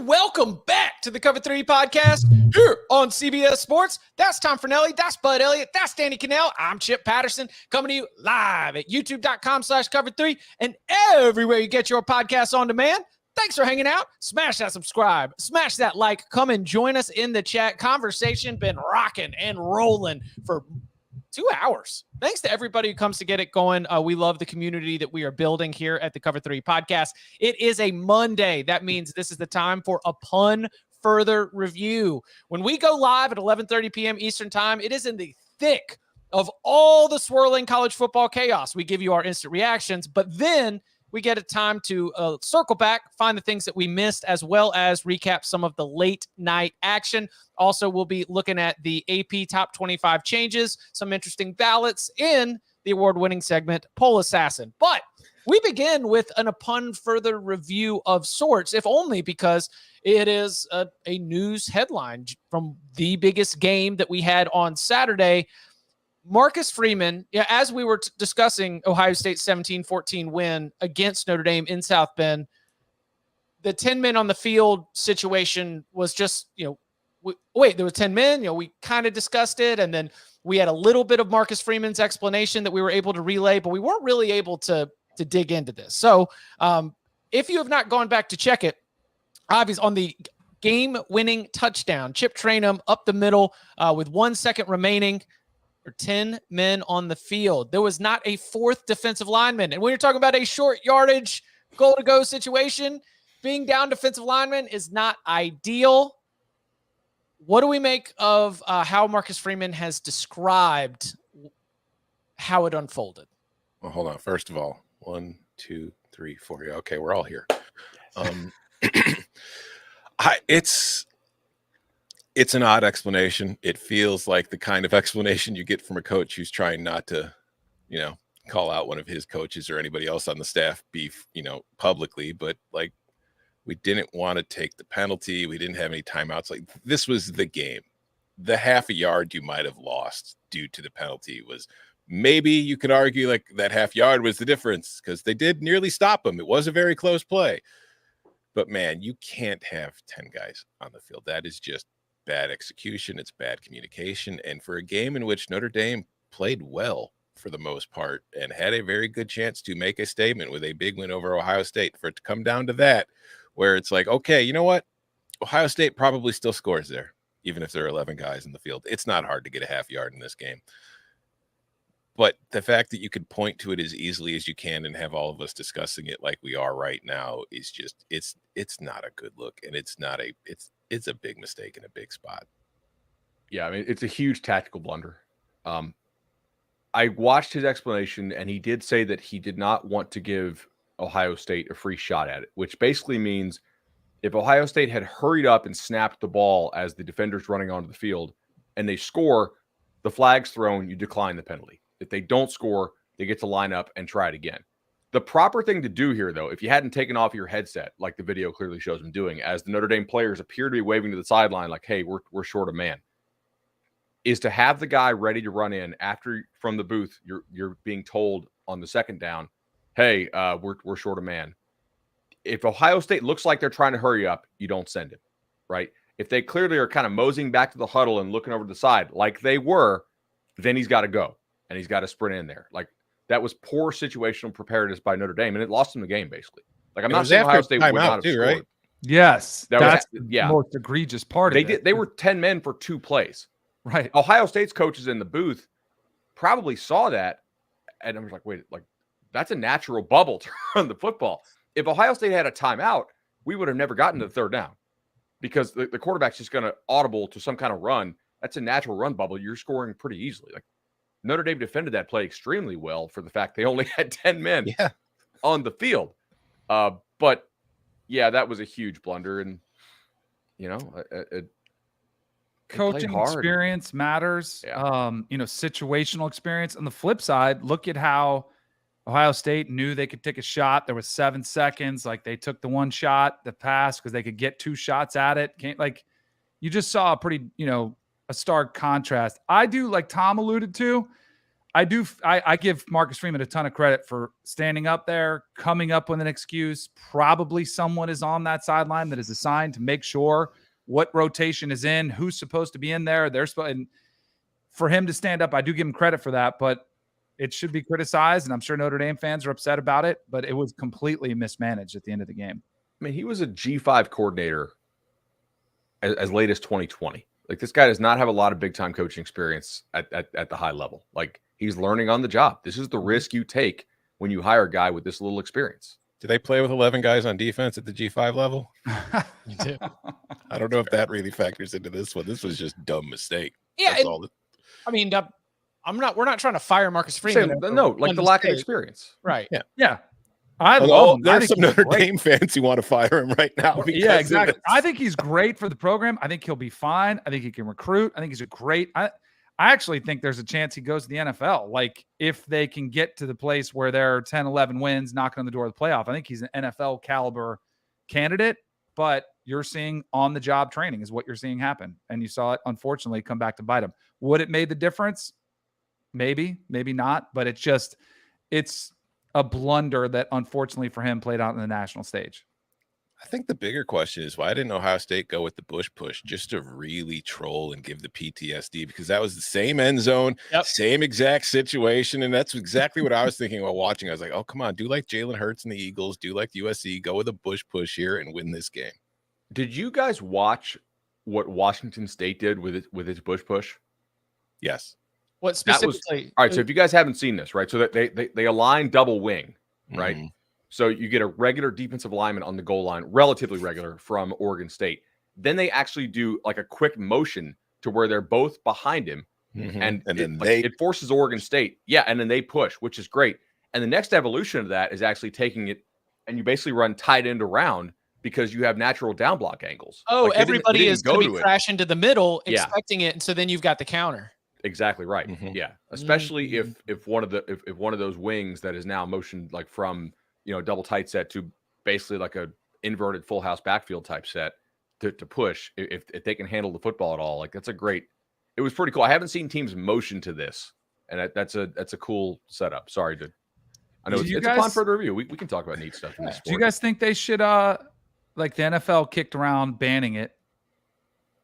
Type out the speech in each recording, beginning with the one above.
and welcome back to the Cover 3 podcast here on CBS Sports. That's Tom Fornelli, that's Bud Elliott, that's Danny Cannell. I'm Chip Patterson, coming to you live at youtube.com/cover3 and everywhere you get your podcasts on demand. Thanks for hanging out. Smash that subscribe, smash that like, come and join us in the chat. Conversation been rocking and rolling for 2 hours. Thanks to everybody who comes to get it going. We love the community that we are building here at the Cover 3 podcast. It is a Monday. That means this is the time for a pun further review. When we go live at 11:30 p.m. Eastern time, it is in the thick of all the swirling college football chaos. We give you our instant reactions, but then we get a time to circle back, find the things that we missed, as well as recap some of the late night action. Also, we'll be looking at the AP Top 25 changes, some interesting ballots in the award-winning segment, Poll Assassin. But we begin with a pun further review of sorts, if only because it is a news headline from the biggest game that we had on Saturday. Marcus Freeman, as we were discussing Ohio State's 17-14 win against Notre Dame in South Bend, the 10 men on the field situation was just, there were 10 men, we kind of discussed it. And then we had a little bit of Marcus Freeman's explanation that we were able to relay, but we weren't really able to dig into this. So if you have not gone back to check it, obviously on the game-winning touchdown, Chip Trainum up the middle with 1 second remaining, or 10 men on the field. There was not a fourth defensive lineman. And when you're talking about a short yardage goal-to-go situation, being down defensive lineman is not ideal. What do we make of how Marcus Freeman has described how it unfolded? Well, hold on. First of all, 1, 2, 3, 4. Yeah, okay, we're all here. It's an odd explanation. It feels like the kind of explanation you get from a coach who's trying not to, call out one of his coaches or anybody else on the staff publicly. But like, we didn't want to take the penalty. We didn't have any timeouts. Like, this was the game. The half a yard you might have lost due to the penalty was, maybe you could argue like that half yard was the difference because they did nearly stop him. It was a very close play. But man, you can't have 10 guys on the field. That is just bad execution. It's bad communication. And for a game in which Notre Dame played well for the most part and had a very good chance to make a statement with a big win over Ohio State, for it to come down to that, where it's like, okay, you know what? Ohio State probably still scores there, even if there are 11 guys in the field. It's not hard to get a half yard in this game. But the fact that you could point to it as easily as you can and have all of us discussing it like we are right now is just, it's not a good look. And it's a big mistake in a big spot. Yeah, I mean, it's a huge tactical blunder. I watched his explanation, and he did say that he did not want to give Ohio State a free shot at it, which basically means if Ohio State had hurried up and snapped the ball as the defender's running onto the field and they score, the flag's thrown, you decline the penalty. If they don't score, they get to line up and try it again. The proper thing to do here, though, if you hadn't taken off your headset, like the video clearly shows them doing, as the Notre Dame players appear to be waving to the sideline like, hey, we're short a man, is to have the guy ready to run in after from the booth. You're being told on the second down, hey, we're short a man. If Ohio State looks like they're trying to hurry up, you don't send him, right? If they clearly are kind of moseying back to the huddle and looking over to the side like they were, then he's got to go and he's got to sprint in there. Like, that was poor situational preparedness by Notre Dame, and it lost them the game, basically. Like, I'm not saying Ohio State would not have scored. Right? Yes, that's the yeah. most egregious part of it. They were 10 men for 2 plays. Right. Ohio State's coaches in the booth probably saw that, and I was like, wait, like, that's a natural bubble to run the football. If Ohio State had a timeout, we would have never gotten to the third down because the quarterback's just going to audible to some kind of run. That's a natural run bubble. You're scoring pretty easily. Like, Notre Dame defended that play extremely well for the fact they only had 10 men on the field. But yeah, that was a huge blunder. And, coaching experience matters. Yeah. Situational experience. On the flip side, look at how Ohio State knew they could take a shot. There was 7 seconds. Like, they took the one shot, the pass, because they could get 2 shots at it. You just saw a pretty, a stark contrast. I do, like Tom alluded to, I give Marcus Freeman a ton of credit for standing up there, coming up with an excuse. Probably someone is on that sideline that is assigned to make sure what rotation is in, who's supposed to be in there. And for him to stand up, I do give him credit for that, but it should be criticized, and I'm sure Notre Dame fans are upset about it, but it was completely mismanaged at the end of the game. I mean, he was a G5 coordinator as late as 2020. Like, this guy does not have a lot of big-time coaching experience at the high level. Like, he's learning on the job. This is the risk you take when you hire a guy with this little experience. Do they play with 11 guys on defense at the G5 level? You do. I don't know if that really factors into this one. This was just a dumb mistake. Yeah. I mean, we're not trying to fire Marcus Freeman. No, like the lack of experience. Right. Yeah. I love him. There are some Notre Dame fans who want to fire him right now. Yeah, exactly. I think he's great for the program. I think he'll be fine. I think he can recruit. I think he's a great. I actually think there's a chance he goes to the NFL. Like, if they can get to the place where there are 10, 11 wins knocking on the door of the playoff, I think he's an NFL caliber candidate. But you're seeing on-the-job training is what you're seeing happen. And you saw it, unfortunately, come back to bite him. Would it made the difference? Maybe, maybe not. But it's a blunder that, unfortunately for him, played out on the national stage. I think the bigger question is, why didn't Ohio State go with the Bush push just to really troll and give the PTSD? Because that was the same end zone, same exact situation. And that's exactly what I was thinking while watching. I was like, oh, come on, do like Jalen Hurts and the Eagles, do like USC, go with a Bush push here and win this game. Did you guys watch what Washington State did with its Bush push? Yes. What specifically? All right, so if you guys haven't seen this, right, so that they align double wing, right? Mm-hmm. So you get a regular defensive lineman on the goal line, relatively regular, from Oregon State. Then they actually do like a quick motion to where they're both behind him, and then it forces Oregon State. Yeah, and then they push, which is great. And the next evolution of that is actually taking it, and you basically run tight end around because you have natural down block angles. Oh, like everybody is going to be crashing to the middle, expecting it, and so then you've got the counter. Exactly right. Yeah, especially if one of those wings that is now motioned like from double tight set to basically like a inverted full house backfield type set to push, if they can handle the football at all, like that's a great. It was pretty cool. I haven't seen teams motion to this, and that's a cool setup. Sorry, I know it's upon further review. We can talk about neat stuff in this sport. Do you guys think they should like the NFL kicked around banning it?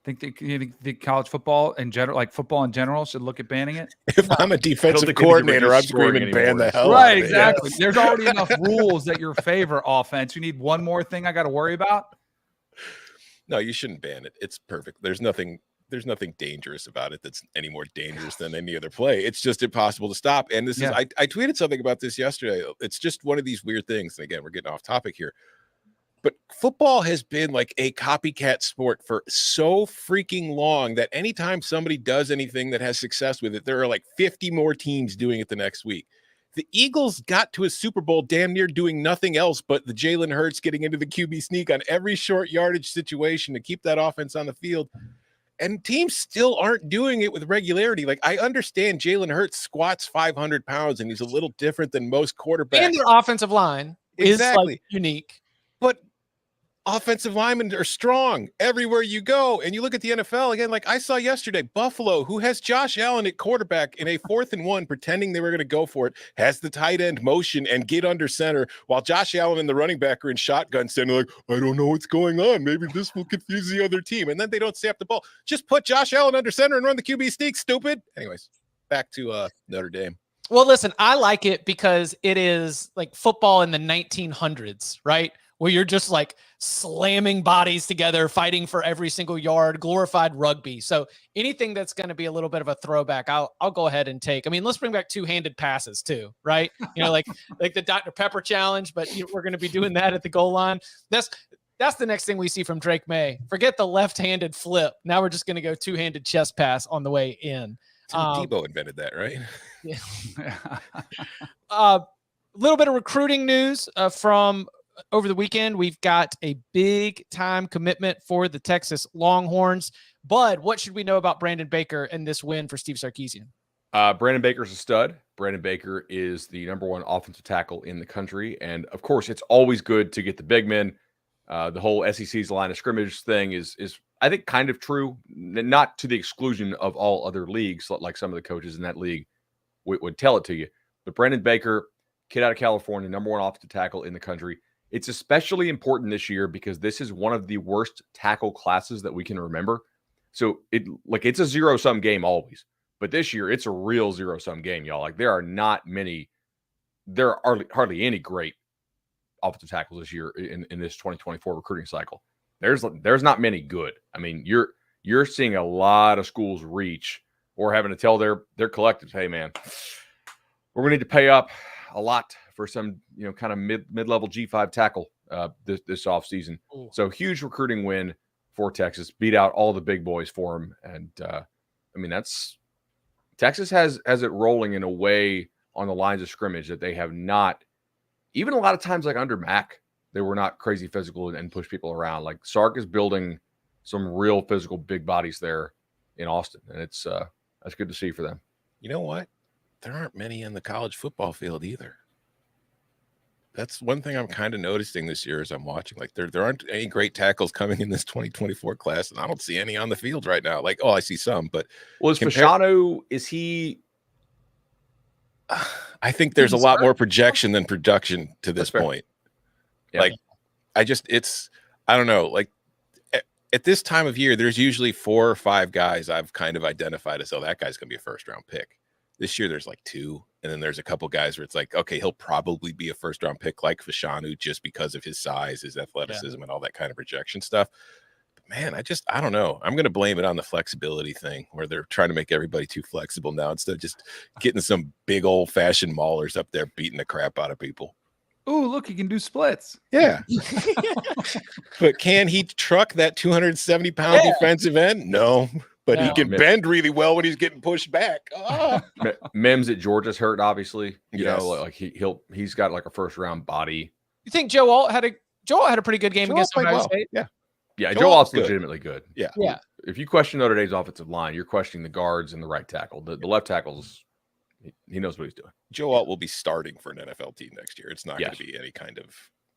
Think the college football in general, like football in general, should look at banning it? If I'm a defensive coordinator, I'm screaming ban the hell out of it. Right, exactly. Yes. There's already enough rules that your favor offense. You need one more thing I got to worry about? No, you shouldn't ban it. It's perfect. There's nothing dangerous about it that's any more dangerous than any other play. It's just impossible to stop. And this is I tweeted something about this yesterday. It's just one of these weird things. And again, we're getting off topic here. But football has been like a copycat sport for so freaking long that anytime somebody does anything that has success with it, there are like 50 more teams doing it the next week. The Eagles got to a Super Bowl damn near doing nothing else but the Jalen Hurts getting into the QB sneak on every short yardage situation to keep that offense on the field. And teams still aren't doing it with regularity. Like, I understand Jalen Hurts squats 500 pounds and he's a little different than most quarterbacks. And their offensive line is like unique. But offensive linemen are strong everywhere you go. And you look at the NFL again, like I saw yesterday, Buffalo, who has Josh Allen at quarterback in a 4th and 1, pretending they were going to go for it, has the tight end motion and get under center while Josh Allen and the running back are in shotgun center. Like, I don't know what's going on. Maybe this will confuse the other team. And then they don't snap the ball. Just put Josh Allen under center and run the QB sneak, stupid. Anyways, back to Notre Dame. Well, listen, I like it because it is like football in the 1900s, right? Where you're just like slamming bodies together, fighting for every single yard, glorified rugby. So anything that's going to be a little bit of a throwback, I'll go ahead and take. I mean, let's bring back two-handed passes too, right? Like the Dr. Pepper challenge, but we're going to be doing that at the goal line. That's the next thing we see from Drake May. Forget the left-handed flip. Now we're just going to go two-handed chest pass on the way in. Debo invented that, right? Yeah. Little bit of recruiting news from over the weekend. We've got a big time commitment for the Texas Longhorns. Bud, what should we know about Brandon Baker and this win for Steve Sarkisian? Brandon Baker's a stud. Brandon Baker is the #1 offensive tackle in the country. And of course, it's always good to get the big men. The whole SEC's line of scrimmage thing is I think kind of true, not to the exclusion of all other leagues, like some of the coaches in that league would tell it to you. But Brandon Baker, kid out of California, number 1 offensive tackle in the country. It's especially important this year because this is one of the worst tackle classes that we can remember. So it's a zero-sum game always. But this year, it's a real zero-sum game, y'all. Like, there are hardly any great offensive tackles this year in this 2024 recruiting cycle. There's not many good. I mean, you're seeing a lot of schools reach or having to tell their collectives, hey, man, we're going to need to pay up a lot for some, kind of mid-level G5 tackle this offseason. Ooh. So huge recruiting win for Texas, beat out all the big boys for them. And Texas has it rolling in a way on the lines of scrimmage that they have not, even a lot of times like under Mac, they were not crazy physical and push people around. Like Sark is building some real physical big bodies there in Austin. And it's that's good to see for them. You know what? There aren't many in the college football field either. That's one thing I'm kind of noticing this year as I'm watching. Like there aren't any great tackles coming in this 2024 class, and I don't see any on the field right now. Like, I see some, but is Fashanu, is he? I think there's a lot more projection than production to this point. Yeah. Like, I don't know. Like at this time of year, there's usually 4 or 5 guys I've kind of identified as, that guy's going to be a first-round pick. This year, there's like 2, and then there's a couple guys where it's like, okay, he'll probably be a first-round pick like Fashanu just because of his size, his athleticism, and all that kind of projection stuff. But man, I don't know. I'm going to blame it on the flexibility thing where they're trying to make everybody too flexible now instead of just getting some big old-fashioned maulers up there beating the crap out of people. Ooh, look, he can do splits. Yeah. But can he truck that 270-pound defensive end? No. But he can bend really well when he's getting pushed back. Mims at Georgia's hurt, obviously. You know, like he's got like a first-round body. You think Joe Alt had a pretty good game against Ohio State? Yeah, Joe Alt's legitimately good. Yeah. If you question Notre Dame's offensive line, you're questioning the guards and the right tackle. The left tackle's he knows what he's doing. Joe Alt will be starting for an NFL team next year. It's not going to be any kind of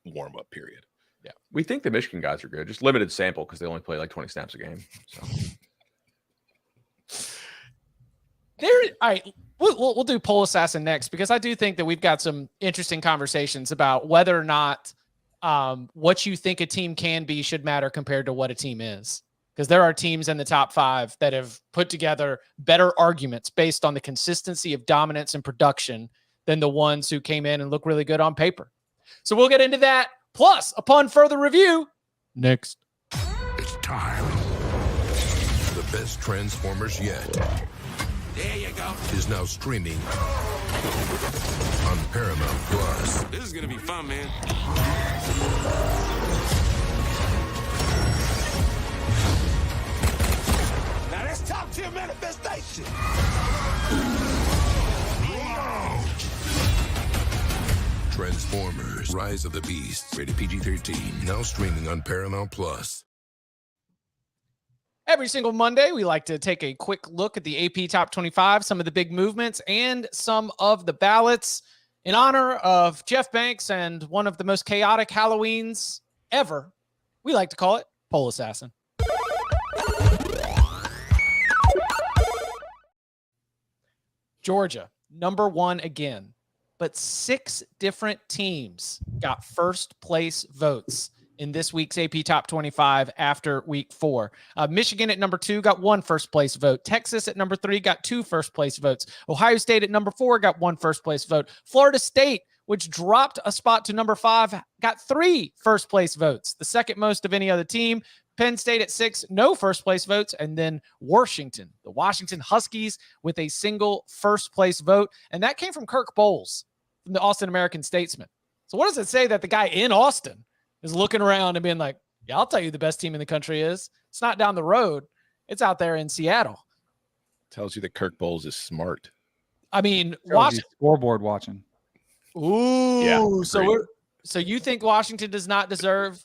warm-up period. Yeah, we think the Michigan guys are good. Just limited sample because they only play like 20 snaps a game. So. All right, we'll do Poll Assassin next because I do think that we've got some interesting conversations about whether or not what you think a team can be should matter compared to what a team is. Because there are teams in the top 5 that have put together better arguments based on the consistency of dominance and production than the ones who came in and look really good on paper. So we'll get into that. Plus, upon further review, next. It's time for the best Transformers yet. There you go. Is now streaming on Paramount Plus. This is going to be fun, man. Now let's talk to your manifestation. Transformers: Rise of the Beast. Rated PG-13. Now streaming on Paramount Plus. Every single Monday, we like to take a quick look at the AP Top 25, some of the big movements, and some of the ballots. In honor of Jeff Banks and one of the most chaotic Halloweens ever, we like to call it Poll Assassin. Georgia, number 1 again. But 6 different teams got first place votes in this week's AP Top 25 after week 4. Michigan at number 2 got 1 first place vote. Texas at number 3 got 2 first place votes. Ohio State at number 4 got 1 first place vote. Florida State, which dropped a spot to number 5, got 3 first place votes, the second most of any other team. Penn State at 6, no first place votes. And then Washington, the Washington Huskies with a single first place vote. And that came from Kirk Bowles from the Austin American-Statesman. So what does it say that the guy in Austin is looking around and being like, yeah, I'll tell you the best team in the country is. It's not down the road. It's out there in Seattle. Tells you that Kirk Bowles is smart. I mean, scoreboard watching. Ooh. Yeah, so you think Washington does not deserve?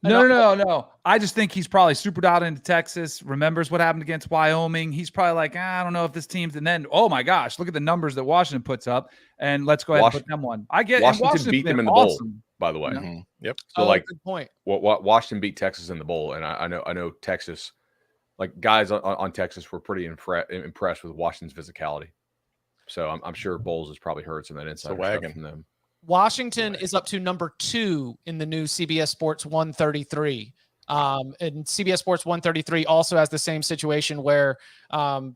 No. I just think he's probably super dialed into Texas, remembers what happened against Wyoming. He's probably like, I don't know if this team's, and then, oh my gosh, look at the numbers that Washington puts up, and let's go ahead and put them one. I get Washington beat them in the bowl, by the way. Mm-hmm. Yep. So good point. What Washington beat Texas in the bowl, and I know Texas, like guys on Texas were pretty impressed with Washington's physicality. So I'm sure Bowles has probably heard some of that inside stuff from them. Washington is up to number 2 in the new CBS Sports 133. And CBS Sports 133 also has the same situation where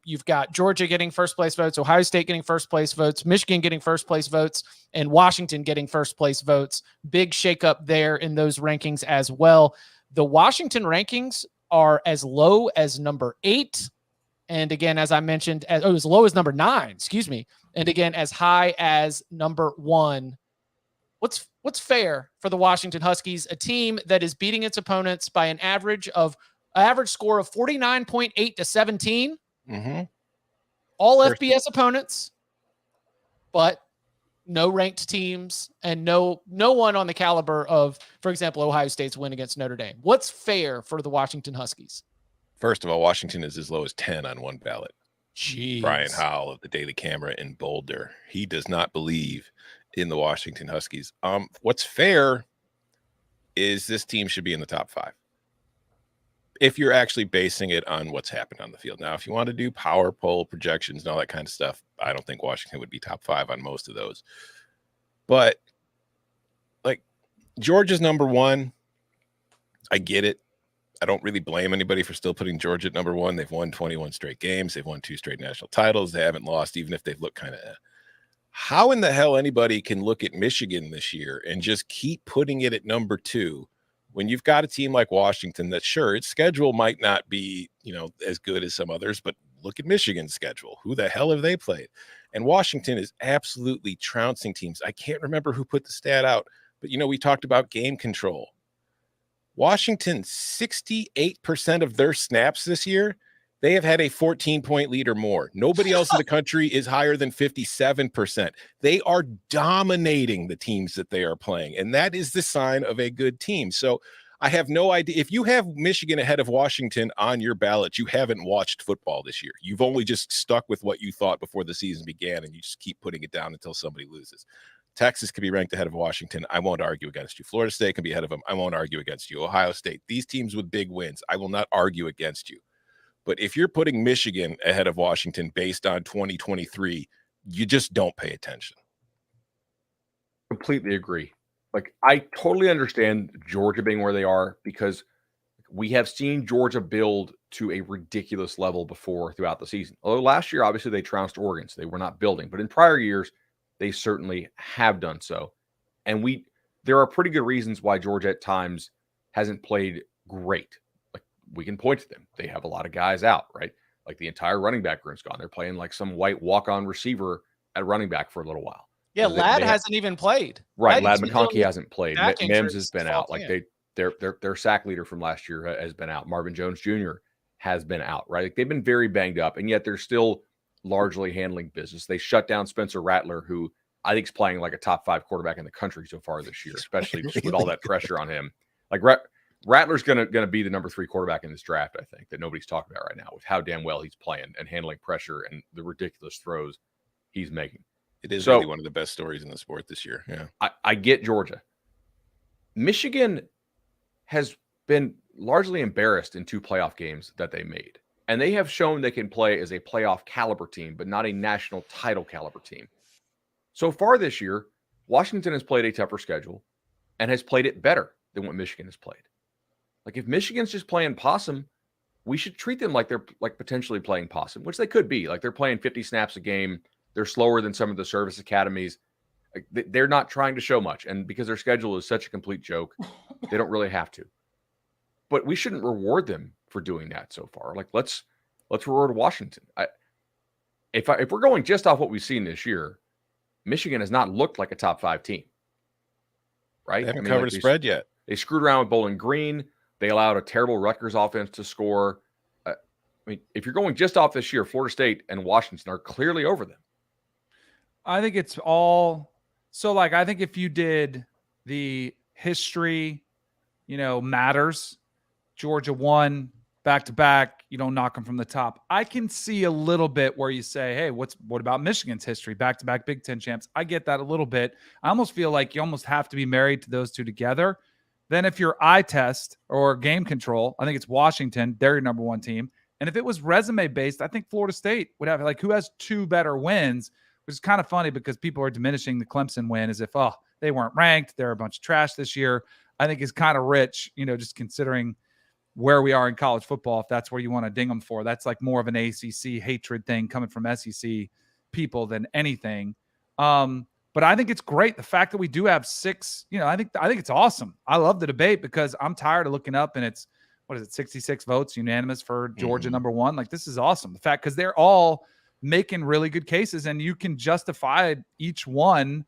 you've got Georgia getting first place votes, Ohio State getting first place votes, Michigan getting first place votes, and Washington getting first place votes. Big shakeup there in those rankings as well. The Washington rankings are as low as number 8. And again, as I mentioned, as low as number 9, excuse me. And again, as high as number 1. What's fair for the Washington Huskies, a team that is beating its opponents by an average score of 49.8 to 17. Mm-hmm. All FBS opponents, but no ranked teams and no one on the caliber of, for example, Ohio State's win against Notre Dame. What's fair for the Washington Huskies? First of all, Washington is as low as 10 on one ballot. Jeez. Brian Howell of the Daily Camera in Boulder. He does not believe in the Washington Huskies. What's fair is this team should be in the top 5. If you're actually basing it on what's happened on the field. Now, if you want to do power poll projections and all that kind of stuff, I don't think Washington would be top 5 on most of those. But like Georgia's number 1. I get it. I don't really blame anybody for still putting Georgia at number 1. They've won 21 straight games. They've won 2 straight national titles. They haven't lost, even if they've looked kind of How in the hell anybody can look at Michigan this year and just keep putting it at number 2 when you've got a team like Washington that, sure, its schedule might not be, as good as some others, but look at Michigan's schedule. Who the hell have they played? And Washington is absolutely trouncing teams. I can't remember who put the stat out, but, we talked about game control. Washington, 68% of their snaps this year, they have had a 14-point lead or more. Nobody else in the country is higher than 57%. They are dominating the teams that they are playing, and that is the sign of a good team. So I have no idea. If you have Michigan ahead of Washington on your ballot, you haven't watched football this year. You've only just stuck with what you thought before the season began, and you just keep putting it down until somebody loses. Texas could be ranked ahead of Washington. I won't argue against you. Florida State can be ahead of them. I won't argue against you. Ohio State, these teams with big wins, I will not argue against you. But if you're putting Michigan ahead of Washington based on 2023, you just don't pay attention. Completely agree. Like, I totally understand Georgia being where they are because we have seen Georgia build to a ridiculous level before throughout the season. Although last year, obviously, they trounced Oregon, so they were not building. But in prior years, they certainly have done so. And there are pretty good reasons why Georgia at times hasn't played great. Like, we can point to them. They have a lot of guys out, right? Like, the entire running back room's gone. They're playing like some white walk-on receiver at running back for a little while. Yeah, Ladd hasn't even played. Right, Ladd McConkey hasn't played. Mims has been out. Like, their sack leader from last year has been out. Marvin Jones Jr. has been out, right? Like, they've been very banged up, and yet they're still largely handling business. They shut down Spencer Rattler, who I think is playing like a top 5 quarterback in the country so far this year, especially just with all that pressure on him. Like, Rattler's gonna be the number 3 quarterback in this draft, I think, that nobody's talking about right now with how damn well he's playing and handling pressure and the ridiculous throws he's making. It is really one of the best stories in the sport this year. Yeah, I get Georgia. Michigan has been largely embarrassed in 2 playoff games that they made. And they have shown they can play as a playoff caliber team, but not a national title caliber team. So far this year, Washington has played a tougher schedule and has played it better than what Michigan has played. Like, if Michigan's just playing possum, we should treat them like they're like potentially playing possum, which they could be. Like, they're playing 50 snaps a game. They're slower than some of the service academies. Like, they're not trying to show much. And because their schedule is such a complete joke, they don't really have to. But we shouldn't reward them for doing that so far. Like, let's reward Washington. If we're going just off what we've seen this year, Michigan has not looked like a top 5 team, right? They haven't covered a spread yet. They screwed around with Bowling Green. They allowed a terrible Rutgers offense to score. If you're going just off this year, Florida State and Washington are clearly over them. I think it's all so. Like, I think if you did the history, matters. Georgia won back-to-back, you don't knock them from the top. I can see a little bit where you say, hey, what about Michigan's history? Back-to-back Big Ten champs. I get that a little bit. I almost feel like you almost have to be married to those 2 together. Then if you're eye test or game control, I think it's Washington. They're your number 1 team. And if it was resume-based, I think Florida State would have, like, who has 2 better wins which is kind of funny because people are diminishing the Clemson win as if, oh, they weren't ranked. They're a bunch of trash this year. I think is kind of rich, just considering where we are in college football. If that's where you want to ding them for, that's like more of an ACC hatred thing coming from SEC people than anything. But I think it's great. The fact that we do have 6, I think it's awesome. I love the debate because I'm tired of looking up and it's, 66 votes unanimous for Georgia number 1. Like, this is awesome. The fact, because they're all making really good cases and you can justify each one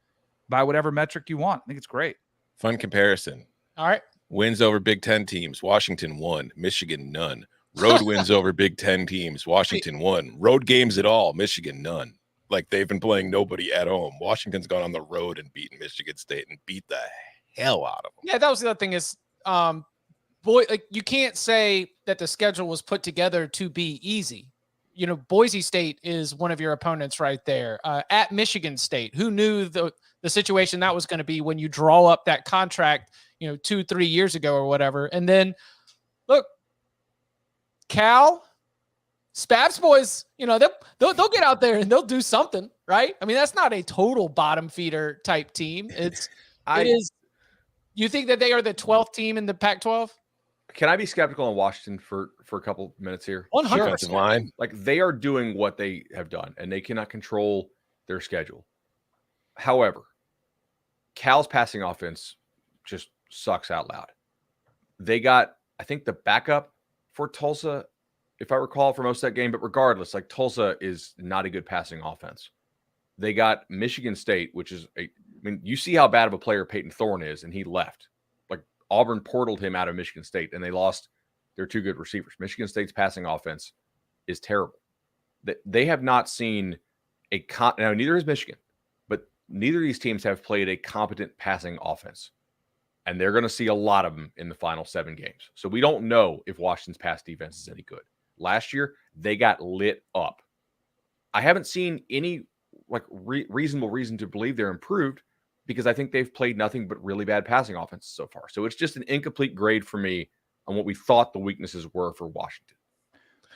by whatever metric you want. I think it's great. Fun comparison. All right. Wins over Big Ten teams. Washington 1, Michigan none. Road wins over Big Ten teams. Washington 1. Road games at all. Michigan none. Like, they've been playing nobody at home. Washington's gone on the road and beaten Michigan State and beat the hell out of them. Yeah, that was the other thing is, like, you can't say that the schedule was put together to be easy. Boise State is one of your opponents right there. At Michigan State, who knew the situation that was going to be when you draw up that contract, 2-3 years ago or whatever. And then, look, Cal, Spavs boys, they'll get out there and they'll do something, right? I mean, that's not a total bottom feeder type team. It is. You think that they are the 12th team in the Pac-12? Can I be skeptical on Washington for a couple minutes here? 100% line. Like, they are doing what they have done, and they cannot control their schedule. However, Cal's passing offense just sucks out loud. They got, I think, the backup for Tulsa, if I recall, for most of that game. But regardless, like, Tulsa is not a good passing offense. They got Michigan State, which is you see how bad of a player Peyton Thorne is, and he left. Like, Auburn portaled him out of Michigan State, and they lost their 2 good receivers. Michigan State's passing offense is terrible. They have not seen now, neither is Michigan, but neither of these teams have played a competent passing offense. And they're going to see a lot of them in the final 7 games. So we don't know if Washington's pass defense is any good. Last year, they got lit up. I haven't seen any reasonable reason to believe they're improved, because I think they've played nothing but really bad passing offenses so far. So it's just an incomplete grade for me on what we thought the weaknesses were for Washington.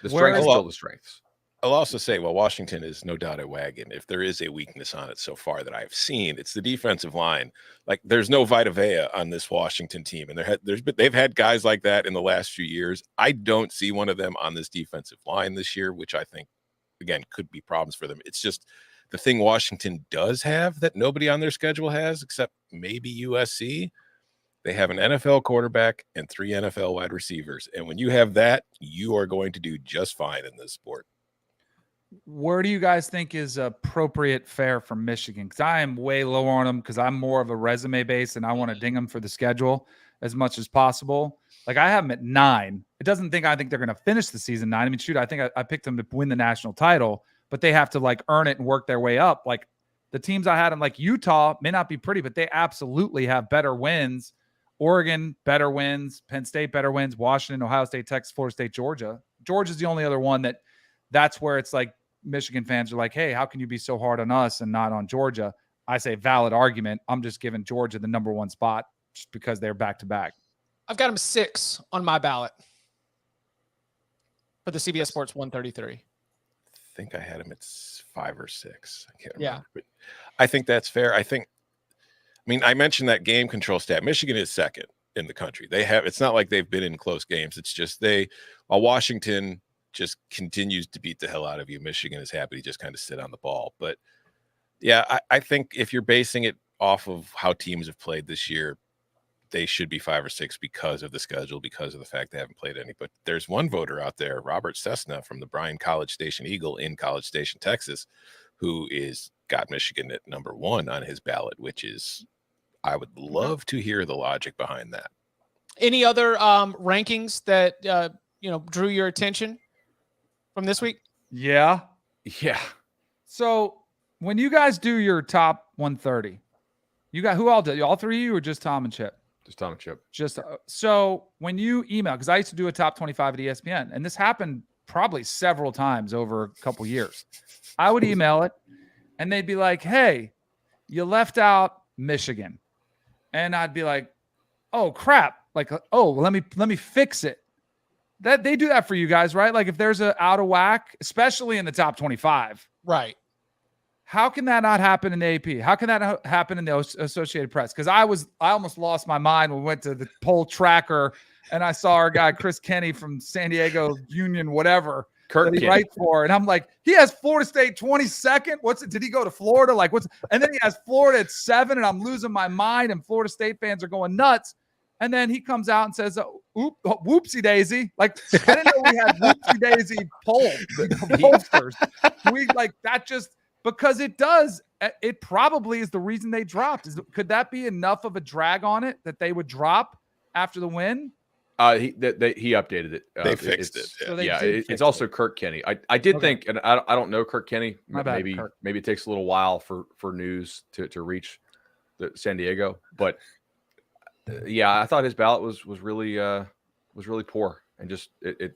The strengths are still the strengths. I'll also say, well, Washington is no doubt a wagon. If there is a weakness on it so far that I've seen, it's the defensive line. Like, there's no Vita Vea on this Washington team, and they've had guys like that in the last few years. I don't see one of them on this defensive line this year, which I think, again, could be problems for them. It's just the thing Washington does have that nobody on their schedule has, except maybe USC. They have an NFL quarterback and 3 NFL wide receivers. And when you have that, you are going to do just fine in this sport. Where do you guys think is appropriate fare for Michigan? Because I am way lower on them because I'm more of a resume base and I want to ding them for the schedule as much as possible. Like, I have them at 9. It doesn't think I think they're going to finish the season 9. I mean, shoot, I think I picked them to win the national title, but they have to like earn it and work their way up. Like, the teams I had them, like Utah, may not be pretty, but they absolutely have better wins. Oregon, better wins. Penn State, better wins. Washington, Ohio State, Texas, Florida State, Georgia. Georgia's the only other one that's where it's like Michigan fans are like, hey, how can you be so hard on us and not on Georgia? I say valid argument. I'm just giving Georgia the number 1 spot just because they're back to back. I've got them 6 on my ballot for the CBS Sports 133. I think I had them at 5 or 6. I can't remember. But I think that's fair. I mentioned that game control stat. Michigan is 2nd in the country. It's not like they've been in close games. It's just while Washington just continues to beat the hell out of you, Michigan is happy to just kind of sit on the ball. But yeah, I think if you're basing it off of how teams have played this year, they should be 5 or 6 because of the schedule, because of the fact they haven't played any. But there's one voter out there, Robert Cessna from the Bryan College Station Eagle in College Station, Texas, who got Michigan at number 1 on his ballot, which is, I would love to hear the logic behind that. Any other rankings that drew your attention from this week? Yeah. So when you guys do your top 130, you got who all did? All 3 of you, or just Tom and Chip? Just Tom and Chip. So when you email, because I used to do a top 25 at ESPN, and this happened probably several times over a couple years. I would email it, and they'd be like, "Hey, you left out Michigan," and I'd be like, "Oh crap!" Like, "Oh, let me fix it." That they do that for you guys, right? Like, if there's a out of whack, especially in the top 25, right? How can that not happen in the AP? How can that happen in the Associated Press? Because I almost lost my mind when we went to the poll tracker and I saw our guy Chris Kenny from San Diego Union, whatever, Kirk that he writes for, and I'm like, he has Florida State 22nd. Did he go to Florida? Like, and then he has Florida at 7, and I'm losing my mind, and Florida State fans are going nuts. And then he comes out and says, whoopsie daisy. Like, I didn't know we had whoopsie daisy pollsters. Because it probably is the reason they dropped. Could that be enough of a drag on it that they would drop after the win? He updated it. They fixed it. So it's also Kirk Kenny. I did think, and I don't know Kirk Kenny. Maybe it takes a little while for news to reach San Diego, but I thought his ballot was really poor, and just it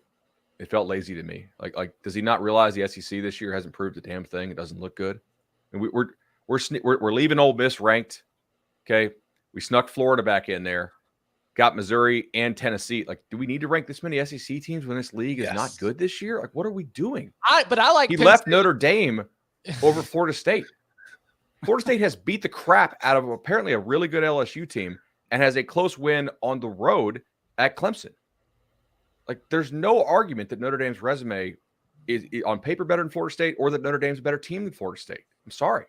felt lazy to me. Like does he not realize the SEC this year hasn't proved a damn thing? It doesn't look good, and we're leaving Ole Miss ranked. Okay, we snuck Florida back in there. Got Missouri and Tennessee. Like, do we need to rank this many SEC teams when this league is not good this year? Like, what are we doing? He left Notre Dame over Florida State. Florida State has beat the crap out of apparently a really good LSU team and has a close win on the road at Clemson. Like, there's no argument that Notre Dame's resume is on paper better than Florida State or that Notre Dame's a better team than Florida State. I'm sorry.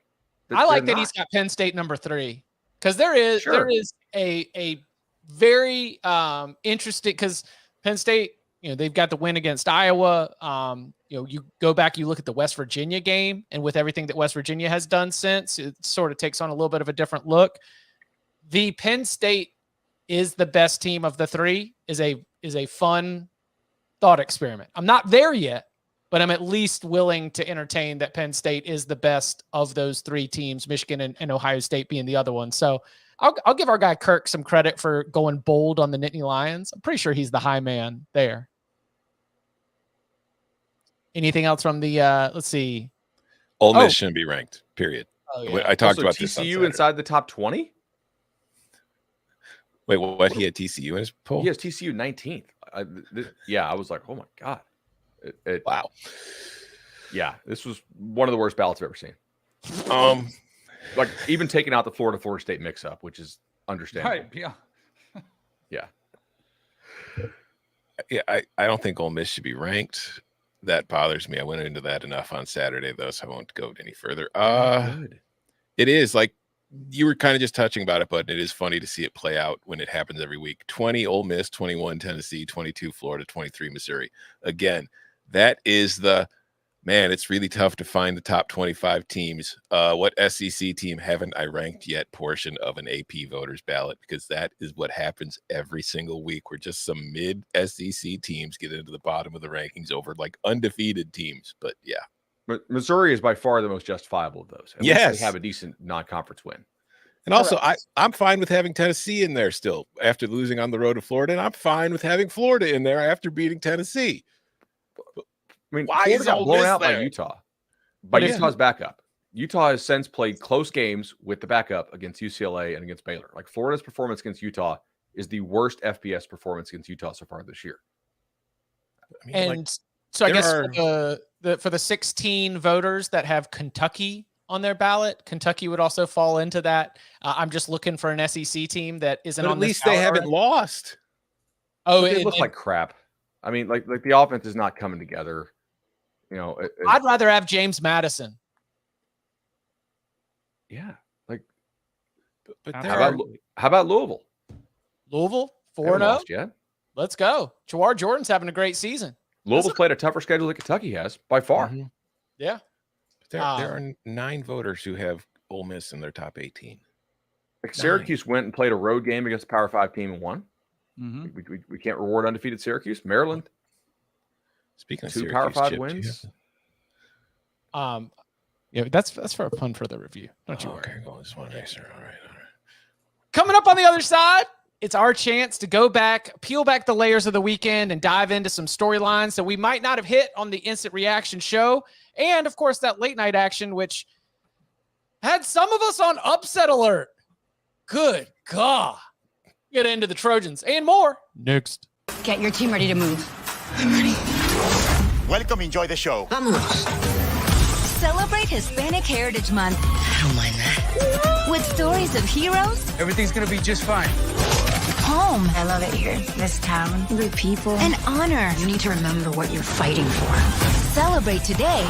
I like that he's got Penn State number 3 because there is a very interesting, because Penn State, they've got the win against Iowa. You go back, you look at the West Virginia game, and with everything that West Virginia has done since, it sort of takes on a little bit of a different look. The Penn State is the best team of the 3 is a fun thought experiment. I'm not there yet, but I'm at least willing to entertain that Penn State is the best of those 3 teams, Michigan and Ohio State being the other one. So I'll give our guy Kirk some credit for going bold on the Nittany Lions. I'm pretty sure he's the high man there. Anything else from the let's see. Ole Miss shouldn't be ranked, period. Oh, yeah. I talked also, about this on TCU Saturday. inside the top 20? Wait, what? He had TCU in his poll? He has TCU 19th. I was like, oh my God. Wow. Yeah, this was one of the worst ballots I've ever seen. Like, even taking out the Florida State mix-up, which is understandable. Right, yeah. Yeah, I don't think Ole Miss should be ranked. That bothers me. I went into that enough on Saturday, though, so I won't go any further. It is, like, you were kind of just touching about it, but it is funny to see it play out when it happens every week. 20 Ole Miss, 21 Tennessee, 22 Florida, 23 Missouri. Again, that is man, it's really tough to find the top 25 teams. What SEC team haven't I ranked yet portion of an AP voters ballot? Because that is what happens every single week, where just some mid SEC teams get into the bottom of the rankings over like undefeated teams. But yeah. But Missouri is by far the most justifiable of those. At least they have a decent non-conference win. And also, I'm fine with having Tennessee in there still after losing on the road to Florida, and I'm fine with having Florida in there after beating Tennessee. I mean, why Florida got blown out there? by Utah, by Utah's backup. Utah has since played close games with the backup against UCLA and against Baylor. Like, Florida's performance against Utah is the worst FBS performance against Utah so far this year. I mean, And so I guess for the 16 voters that have Kentucky on their ballot, Kentucky would also fall into that. I'm just looking for an SEC team that isn't on at least they haven't lost. Oh, it looks like crap. I mean, like the offense is not coming together. I'd rather have James Madison. Yeah, like, but how about Louisville? Louisville 4-0. Yeah, Let's go. Jawar Jordan's having a great season. Louisville's played a tougher schedule than Kentucky has by far. Mm-hmm. Yeah. There are 9 voters who have Ole Miss in their top 18. Like, Syracuse went and played a road game against a Power 5 team and won. Mm-hmm. We can't reward undefeated Syracuse. Maryland. Speaking of 2 Syracuse, Power 5 Chip, wins. That's for a pun for the review. Don't you worry. Okay, go this one nicer. All right. Coming up on the other side, it's our chance to go back, peel back the layers of the weekend, and dive into some storylines that we might not have hit on the instant reaction show. And, of course, that late night action, which had some of us on upset alert. Good God. Get into the Trojans and more next. Get your team ready to move. I'm ready. Welcome, enjoy the show. Vámonos. Celebrate Hispanic Heritage Month. I don't mind that. With stories of heroes. Everything's gonna be just fine. Home. I love it here. This town. The people. And honor. You need to remember what you're fighting for. Celebrate today.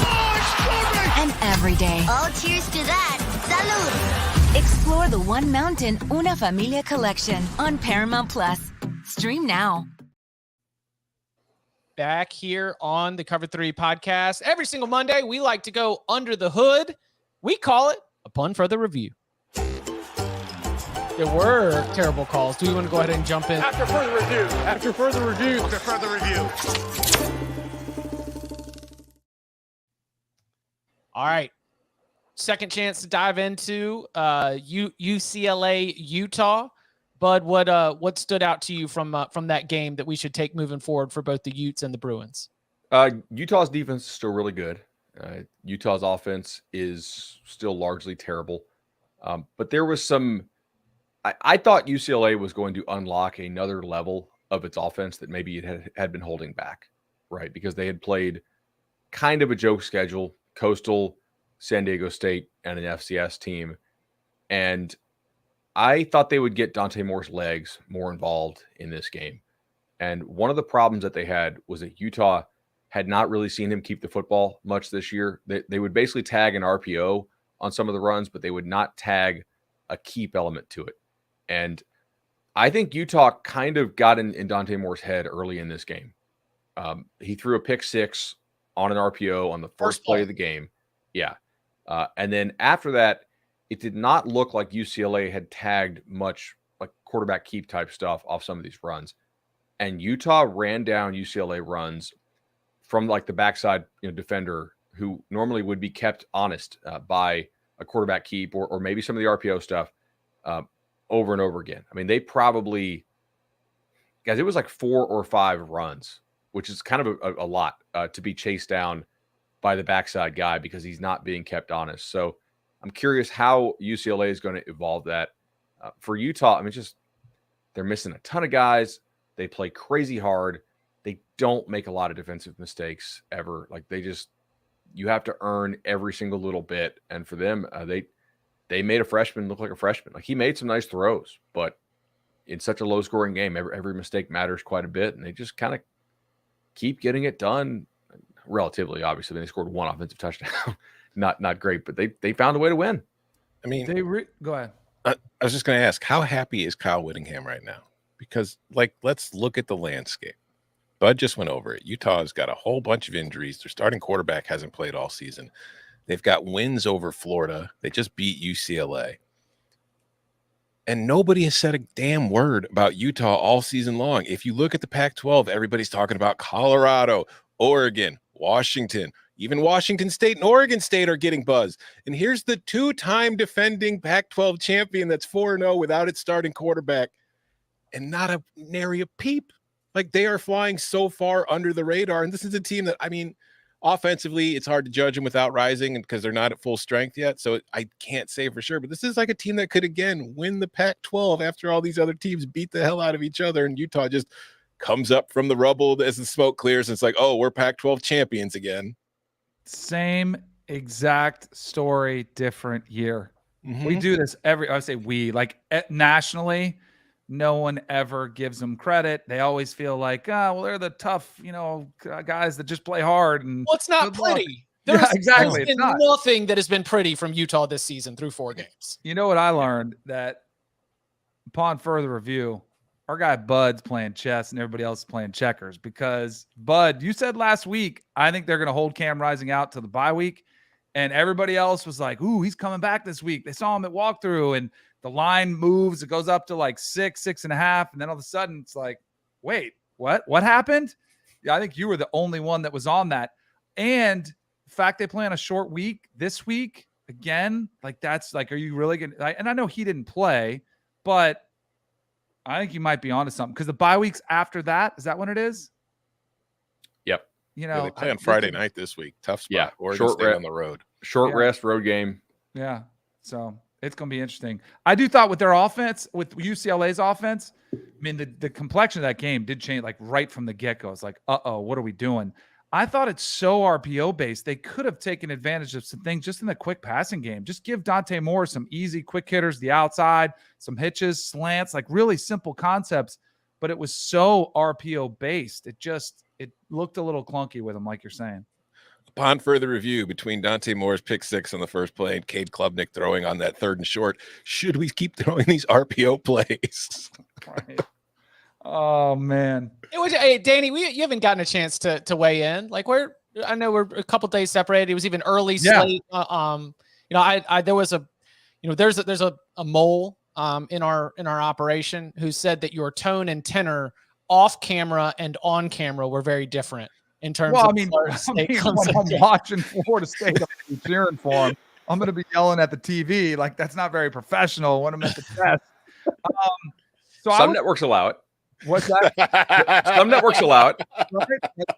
And every day. Oh, cheers to that. Salud. Explore the One Mountain Una Familia collection on Paramount Plus. Stream now. Back here on the Cover 3 podcast. Every single Monday, we like to go under the hood. We call it Upon Further Review. There were terrible calls. Do we want to go ahead and jump in? After further review. After further review. After further review. All right. Second chance to dive into UCLA-Utah. Bud, what stood out to you from that game that we should take moving forward for both the Utes and the Bruins? Utah's defense is still really good. Utah's offense is still largely terrible. But there was some I thought UCLA was going to unlock another level of its offense that maybe it had been holding back, right? Because they had played kind of a joke schedule, Coastal, San Diego State, and an FCS team. And I thought they would get Dante Moore's legs more involved in this game. And one of the problems that they had was that Utah had not really seen him keep the football much this year. They would basically tag an RPO on some of the runs, but they would not tag a keep element to it. And I think Utah kind of got in Dante Moore's head early in this game. He threw a pick six on an RPO on the first play of the game. Yeah. And then after that, it did not look like UCLA had tagged much like quarterback keep type stuff off some of these runs. And Utah ran down UCLA runs from like the backside defender who normally would be kept honest by a quarterback keep or maybe some of the RPO stuff over and over again. I mean, they probably, guys, it was like 4 or 5 runs, which is kind of a lot to be chased down by the backside guy because he's not being kept honest. So I'm curious how UCLA is going to evolve that. For Utah, I mean, just they're missing a ton of guys. They play crazy hard. They don't make a lot of defensive mistakes ever. Like you have to earn every single little bit. And for them, they made a freshman look like a freshman. Like he made some nice throws, but in such a low scoring game, every mistake matters quite a bit. And they just kind of keep getting it done relatively. Obviously, they scored 1 offensive touchdown. Not great, but they found a way to win. I mean, go ahead. I was just going to ask, how happy is Kyle Whittingham right now? Because let's look at the landscape. Bud just went over it. Utah's got a whole bunch of injuries. Their starting quarterback hasn't played all season. They've got wins over Florida. They just beat UCLA. And nobody has said a damn word about Utah all season long. If you look at the Pac-12, everybody's talking about Colorado, Oregon, Washington. Even Washington State and Oregon State are getting buzz. And here's the 2-time defending Pac-12 champion that's 4-0 without its starting quarterback. And not a nary a peep. Like they are flying so far under the radar. And this is a team that, I mean, offensively, it's hard to judge them without rising because they're not at full strength yet. So I can't say for sure. But this is like a team that could, again, win the Pac-12 after all these other teams beat the hell out of each other. And Utah just comes up from the rubble as the smoke clears. And it's like, oh, we're Pac-12 champions again. Same exact story, different year. Mm-hmm. We do this I would say nationally, no one ever gives them credit. They always feel like, well, they're the tough, guys that just play hard. And well, it's not pretty. Exactly. There's been nothing that has been pretty from Utah this season through 4 games. You know what I learned? That upon further review, our guy Bud's playing chess and everybody else is playing checkers because Bud, you said last week, I think they're going to hold Cam Rising out to the bye week. And everybody else was like, ooh, he's coming back this week. They saw him at walkthrough and the line moves. It goes up to like 6.5. And then all of a sudden it's like, wait, what happened? Yeah, I think you were the only one that was on that. And the fact they play on a short week this week, again, like that's like, are you really going to, and I know he didn't play, but I think you might be onto something because the bye weeks after that, is that when it is? Yep. They play on Friday night this week. Tough spot. Yeah. Oregon State on the road. Short rest, road game. Yeah. So it's going to be interesting. I do thought with their offense, with UCLA's offense, I mean, the complexion of that game did change like right from the get-go. It's like, what are we doing? I thought it's so RPO based. They could have taken advantage of some things just in the quick passing game. Just give Dante Moore some easy quick hitters, the outside, some hitches, slants, like really simple concepts. But it was so RPO based. It looked a little clunky with him, like you're saying. Upon further review, between Dante Moore's pick 6 on the first play and Cade Klubnik throwing on that 3rd and short, should we keep throwing these RPO plays? Right. Oh man. Hey, Danny, you haven't gotten a chance to weigh in. Like I know we're a couple days separated. It was even early slate. There was there's a mole in our operation who said that your tone and tenor off camera and on camera were very different in terms of when I'm watching Florida State, I'm cheering for them. I'm going to be yelling at the TV. Like, that's not very professional when I'm at the test. Some networks allow it. What's that? Some networks allow it. Right?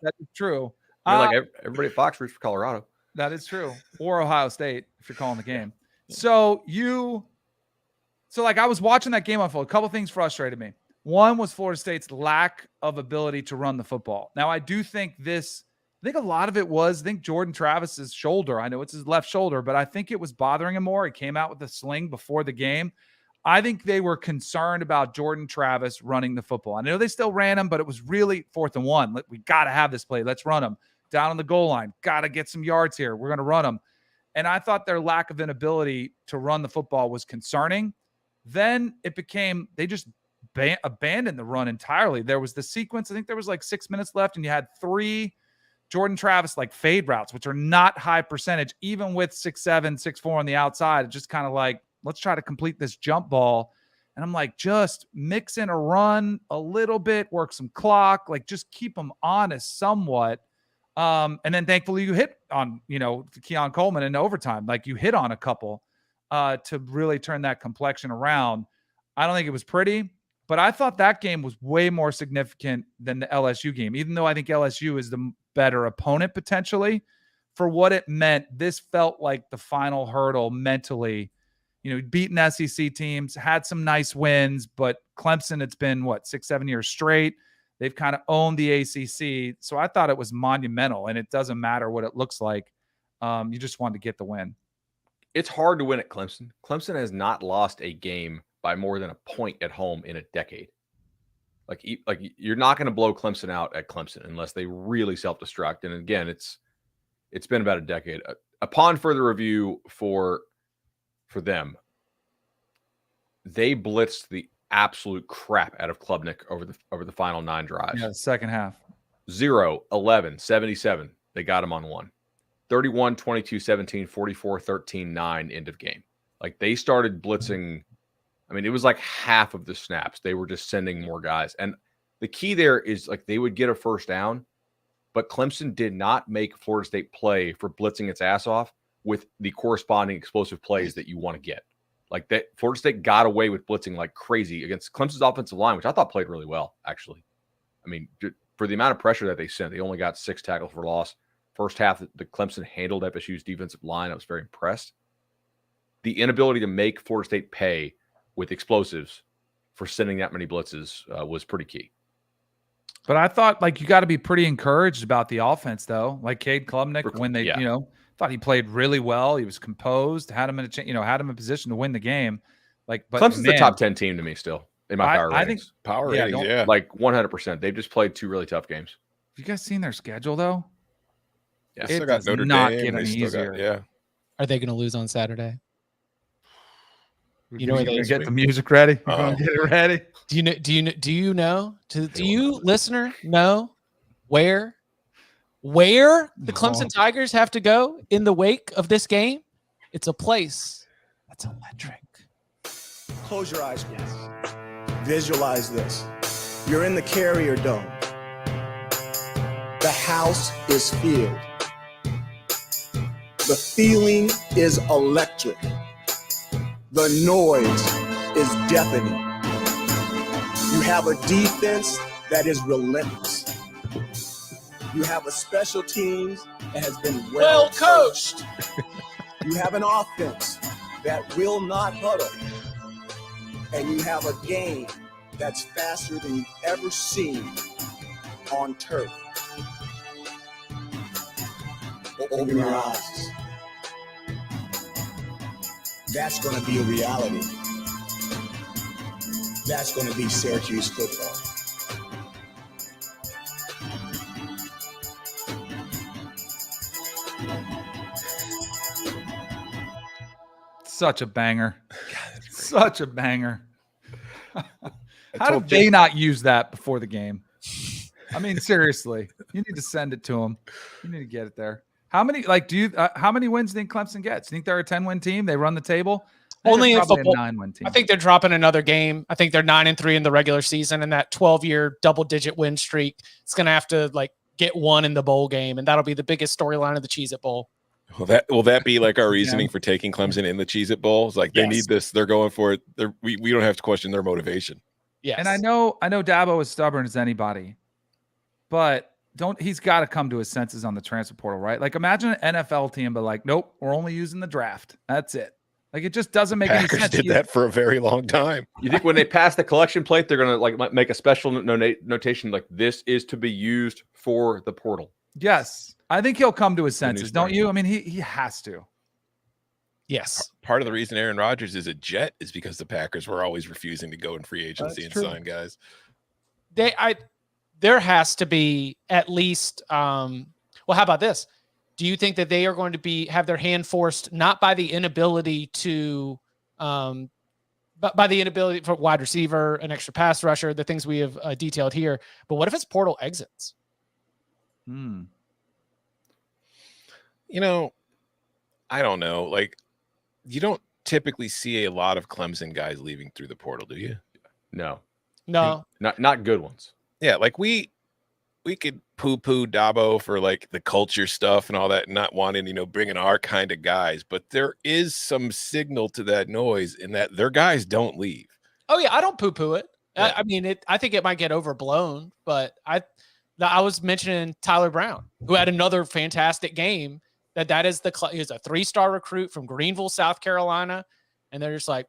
That is true. Like everybody at Fox roots for Colorado. That is true. Or Ohio State, if you're calling the game. So I was watching that game unfold. A couple things frustrated me. One was Florida State's lack of ability to run the football. Now, I think a lot of it was, Jordan Travis's shoulder. I know it's his left shoulder, but I think it was bothering him more. He came out with a sling before the game. I think they were concerned about Jordan Travis running the football. I know they still ran him, but it was really 4th and 1. We got to have this play. Let's run him. Down on the goal line. Got to get some yards here. We're going to run them. And I thought their lack of inability to run the football was concerning. Then it became, they just abandoned the run entirely. There was the sequence, I think there was like 6 minutes left, and you had 3 Jordan Travis like fade routes, which are not high percentage, even with 6'7", 6'4" on the outside. It's just kind of like, let's try to complete this jump ball. And I'm like, just mix in a run a little bit, work some clock, like just keep them honest somewhat. And then thankfully you hit on, Keon Coleman in overtime. Like you hit on a couple to really turn that complexion around. I don't think it was pretty, but I thought that game was way more significant than the LSU game, even though I think LSU is the better opponent potentially. For what it meant, this felt like the final hurdle mentally. Beaten SEC teams, had some nice wins, but Clemson, it's been 6-7 years straight. They've kind of owned the ACC. So I thought it was monumental, and it doesn't matter what it looks like. You just wanted to get the win. It's hard to win at Clemson. Clemson has not lost a game by more than a point at home in a decade. Like you're not going to blow Clemson out at Clemson unless they really self-destruct. And again, it's been about a decade. Upon further review for them, they blitzed the absolute crap out of Klubnik over the final 9 drives. Yeah, the second half. 0, 11, 77. They got him on 1. 31, 22, 17, 44, 13, 9, end of game. Like they started blitzing. I mean, it was like half of the snaps. They were just sending more guys. And the key there is like they would get a first down, but Clemson did not make Florida State play for blitzing its ass off with the corresponding explosive plays that you want to get. Like that, Florida State got away with blitzing like crazy against Clemson's offensive line, which I thought played really well, actually. I mean, for the amount of pressure that they sent, they only got 6 tackles for loss. First half, the Clemson handled FSU's defensive line. I was very impressed. The inability to make Florida State pay with explosives for sending that many blitzes was pretty key. But I thought you got to be pretty encouraged about the offense, though. Like Cade Klubnik, when they, thought he played really well. He was composed, had him in position to win the game. But Clemson's the top 10 team to me still in my power ratings. I think power ratings, yeah. Like 100%. They've just played 2 really tough games. Have you guys seen their schedule, though? Yeah, it still got does Notre not Dame, get any easier. Are they going to lose on Saturday? We're going to get the music ready. We're going to get it ready. Do you listener know where the Clemson Tigers have to go in the wake of this game? It's a place that's electric. Close your eyes, please. Visualize this. You're in the Carrier Dome. The house is filled. The feeling is electric. The noise is deafening. You have a defense that is relentless. You have a special teams that has been well coached. You have an offense that will not huddle. And you have a game that's faster than you've ever seen on turf. Open your eyes. That's going to be a reality. That's going to be Syracuse football. Such a banger. Such a banger. How did they not use that before the game? I mean, seriously, you need to send it to them. You need to get it there. How many, how many wins do you think Clemson gets? Do you think they're a 10-win team? They run the table? Only in probably football. A 9-win team. I think they're dropping another game. I think they're 9-3 in the regular season, and that 12-year double-digit win streak, it's going to have to get one in the bowl game, and that'll be the biggest storyline of the Cheez-It Bowl. Will that be like our reasoning for taking Clemson in the Cheez-It Bowl? It's like they need this. They're going for it. We don't have to question their motivation. Yes. And I know Dabo is stubborn as anybody, but he's got to come to his senses on the transfer portal, right? Like, imagine an NFL team, but nope, we're only using the draft. That's it. Like, it just doesn't make any sense. Did that for a very long time. You think when they pass the collection plate, they're going to make a special notation like this is to be used for the portal? Yes. I think he'll come to his senses, don't you? I mean, he has to. Yes. Part of the reason Aaron Rodgers is a Jet is because the Packers were always refusing to go in free agency and sign guys. There has to be at least how about this? Do you think that they are going to have their hand forced not by the inability to but by the inability for wide receiver, an extra pass rusher, the things we have detailed here, but what if it's portal exits? I don't know. You don't typically see a lot of Clemson guys leaving through the portal, do you? No. Not good ones. Yeah, we could poo-poo Dabo for the culture stuff and all that, not wanting, bringing our kind of guys, but there is some signal to that noise in that their guys don't leave. Oh yeah, I don't poo-poo it. Yeah. I mean, I think it might get overblown, but I was mentioning Tyler Brown, who had another fantastic game. That is he's a 3-star recruit from Greenville, South Carolina. And they're just like,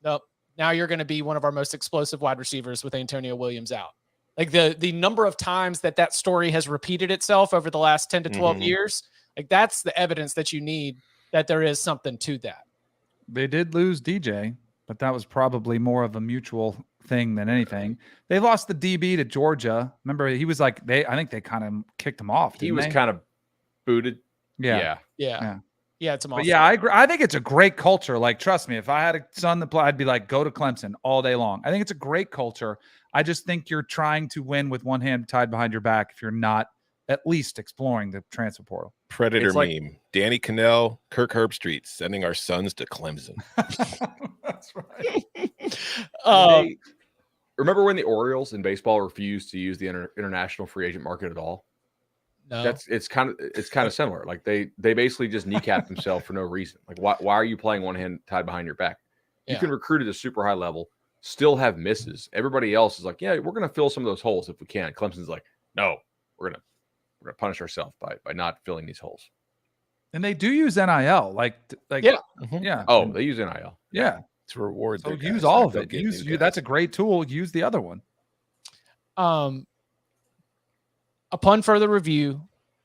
nope, now you're going to be one of our most explosive wide receivers with Antonio Williams out. The number of times that story has repeated itself over the last 10 to 12 years, that's the evidence that you need that there is something to that. They did lose DJ, but that was probably more of a mutual thing than anything. They lost the DB to Georgia. Remember, he was I think they kind of kicked him off. He was kind of booted. Yeah, it's a monster. But yeah, I agree. I think it's a great culture. Trust me, if I had a son that played, I'd be go to Clemson all day long. I think it's a great culture. I just think you're trying to win with one hand tied behind your back if you're not at least exploring the transfer portal. Predator meme. Danny Cannell, Kirk Herbstreit sending our sons to Clemson. That's right. Remember when the Orioles in baseball refused to use the international free agent market at all? No. It's kind of similar. They basically just kneecap themselves for no reason. Why are you playing one hand tied behind your back? You can recruit at a super high level, still have misses. Everybody else is yeah, we're gonna fill some of those holes if we can. Clemson's no, we're gonna punish ourselves by not filling these holes. And they do use NIL, yeah. Oh, they use NIL. Yeah, to reward. So use all of it. That's a great tool. Use the other one. Upon further review,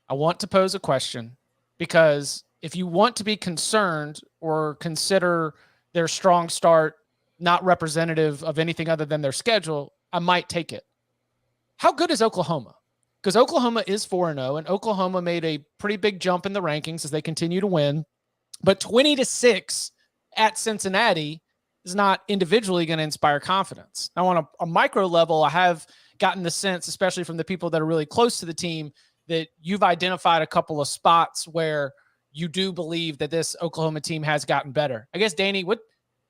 I want to pose a question, because if you want to be concerned or consider their strong start not representative of anything other than their schedule, I might take it. How good is Oklahoma? Because Oklahoma is 4-0, and Oklahoma made a pretty big jump in the rankings as they continue to win. But 20-6 at Cincinnati is not individually going to inspire confidence. Now, on a micro level, I have gotten the sense, especially from the people that are really close to the team, that you've identified a couple of spots where you do believe that this Oklahoma team has gotten better. I guess, Danny, what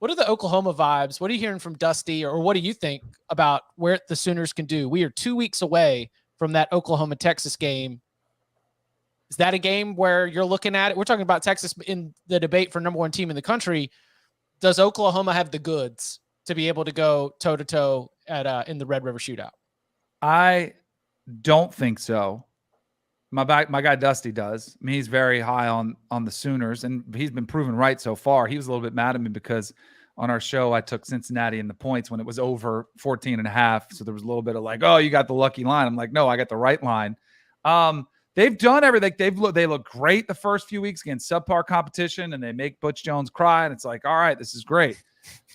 are the Oklahoma vibes? What are you hearing from Dusty, or what do you think about where the Sooners can do? We are 2 weeks away from that Oklahoma-Texas game. Is that a game where you're looking at it? We're talking about Texas in the debate for number one team in the country. Does Oklahoma have the goods to be able to go toe-to-toe in the Red River Shootout? I don't think so. My guy Dusty does. I mean, he's very high on the Sooners, and he's been proven right so far. He was a little bit mad at me because on our show I took Cincinnati in the points when it was over 14.5. So there was a little bit of oh, you got the lucky line. I'm like, no, I got the right line. they've done everything. They look great the first few weeks against subpar competition, and they make Butch Jones cry, and it's like, all right, this is great.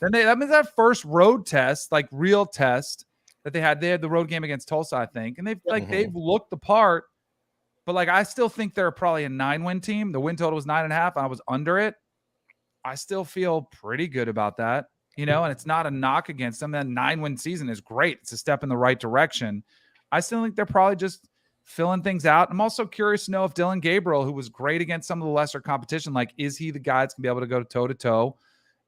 Then that means that first road test, like real test that they had the road game against Tulsa, I think, and they've looked the part. But like, I still think they're probably a 9-win team. The win total was 9.5. I was under it. I still feel pretty good about that, and it's not a knock against them. That 9-win season is great. It's a step in the right direction. I still think they're probably just filling things out. I'm also curious to know if Dylan Gabriel, who was great against some of the lesser competition, like, is he the guy that's going to be able to go toe-to-toe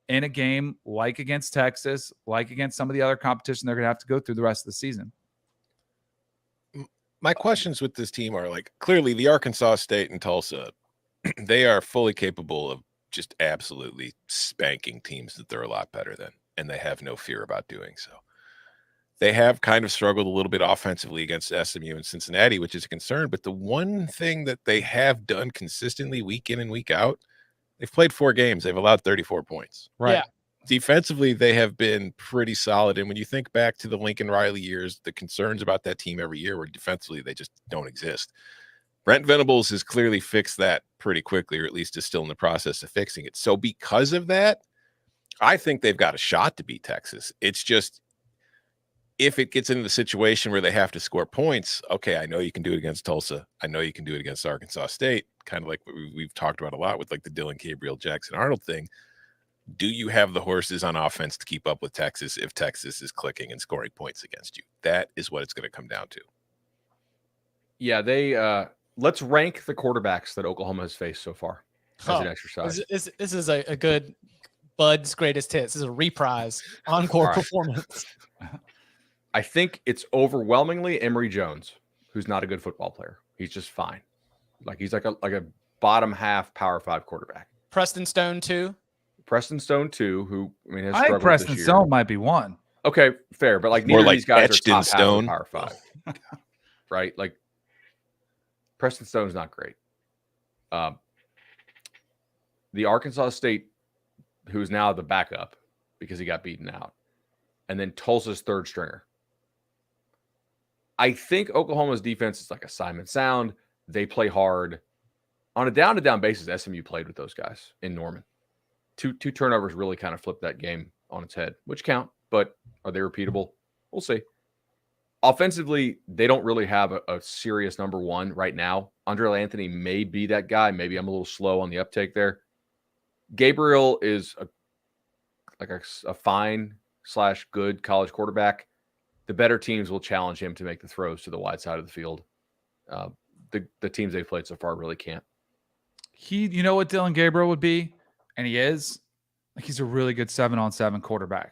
in a game like against Texas, like against some of the other competition they're going to have to go through the rest of the season? My questions with this team are, like, clearly the Arkansas State and Tulsa, they are fully capable of just absolutely spanking teams that they're a lot better than, and they have no fear about doing so. They have kind of struggled a little bit offensively against SMU and Cincinnati, which is a concern. But the one thing that they have done consistently week in and week out, they've played 4 games. They've allowed 34 points. Right. Yeah. Defensively, they have been pretty solid. And when you think back to the Lincoln Riley years, the concerns about that team every year were defensively, they just don't exist. Brent Venables has clearly fixed that pretty quickly, or at least is still in the process of fixing it. So because of that, I think they've got a shot to beat Texas. It's just, if it gets into the situation where they have to score points, okay, I know you can do it against Tulsa. I know you can do it against Arkansas State, kind of like what we've talked about a lot with like the Dylan Gabriel, Jackson Arnold thing. Do you have the horses on offense to keep up with Texas if Texas is clicking and scoring points against you? That is what it's going to come down to. Yeah, let's rank the quarterbacks that Oklahoma has faced so far as an exercise. This is a good Bud's greatest hits. This is a reprise encore performance. I think it's overwhelmingly Emory Jones, who's not a good football player. He's just fine. Like, he's like a bottom half Power 5 quarterback. Preston Stone 2. Preston Stone 2, who has I think Preston Stone might be 1. Okay, fair, but like neither of these guys are top Stone. half of Power 5, right? Like, Preston Stone's not great. The Arkansas State, who's now the backup because he got beaten out, and then Tulsa's third stringer. I think Oklahoma's defense is like assignment sound. They play hard. On a down-to-down basis, SMU played with those guys in Norman. Two turnovers really kind of flipped that game on its head, which count, but are they repeatable? We'll see. Offensively, they don't really have a serious number one right now. Andre Anthony may be that guy. Maybe I'm a little slow on the uptake there. Gabriel is a fine/good college quarterback. The better teams will challenge him to make the throws to the wide side of the field. The teams they've played so far really can't. You know what Dylan Gabriel would be? And he is. Like, he's a really good 7-on-7 quarterback.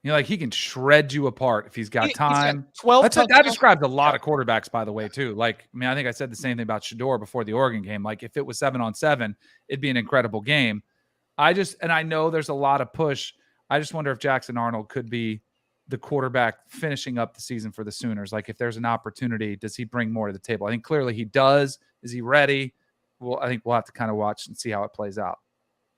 Like, he can shred you apart if he's got time. He's got 12 that describes a lot of quarterbacks, by the way, too. Like, I mean, I think I said the same thing about Shedeur before the Oregon game. Like, if it was 7-on-7, it'd be an incredible game. And I know there's a lot of push. I just wonder if Jackson Arnold could be the quarterback finishing up the season for the Sooners. Like, if there's an opportunity, does he bring more to the table? I think clearly he does. Is he ready? Well, I think we'll have to kind of watch and see how it plays out.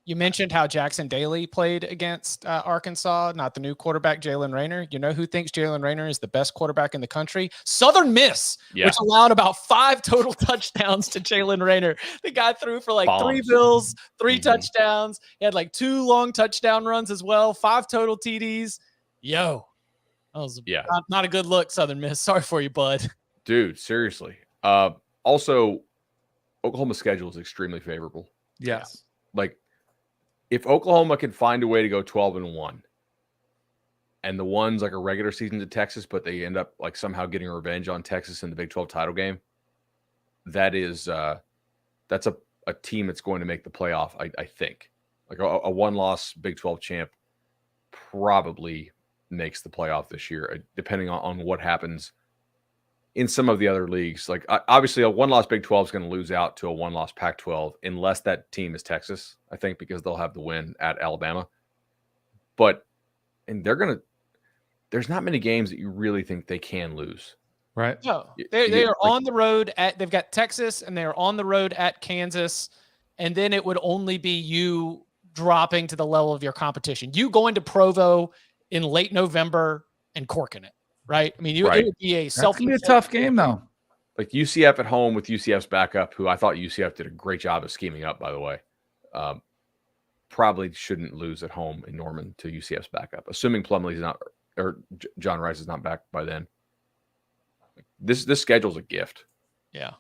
You mentioned how Jackson Daly played against Arkansas, not the new quarterback, Jalen Raynor. You know who thinks Jalen Raynor is the best quarterback in the country? Southern Miss, which allowed about 5 total touchdowns to Jalen Raynor. The guy threw for like 3 bills, 3 touchdowns. He had like 2 long touchdown runs as well, 5 total TDs. Yo, that was not a good look, Southern Miss. Sorry for you, bud. Dude, seriously. Also, Oklahoma's schedule is extremely favorable. Yes. Like, if Oklahoma can find a way to go 12-1, and the one's like a regular season to Texas, but they end up like somehow getting revenge on Texas in the Big 12 title game, that's a team that's going to make the playoff. I think like a 1-loss Big 12 champ probably makes the playoff this year, depending on what happens in some of the other leagues. Like, obviously a 1-loss Big 12 is going to lose out to a 1-loss Pac-12 unless that team is Texas, I think, because they'll have the win at Alabama. There's not many games that you really think they can lose. Right. No, they are on the road they've got Texas, and they're on the road at Kansas. And then it would only be you dropping to the level of your competition. You going to Provo in late November and corking it. Right. I mean, it would be a That can be a tough game, though. like UCF at home with UCF's backup, who I thought UCF did a great job of scheming up, by the way. Probably shouldn't lose at home in Norman to UCF's backup, assuming Plumlee's not, or John Rice is not back by then. This schedule's a gift. Yeah.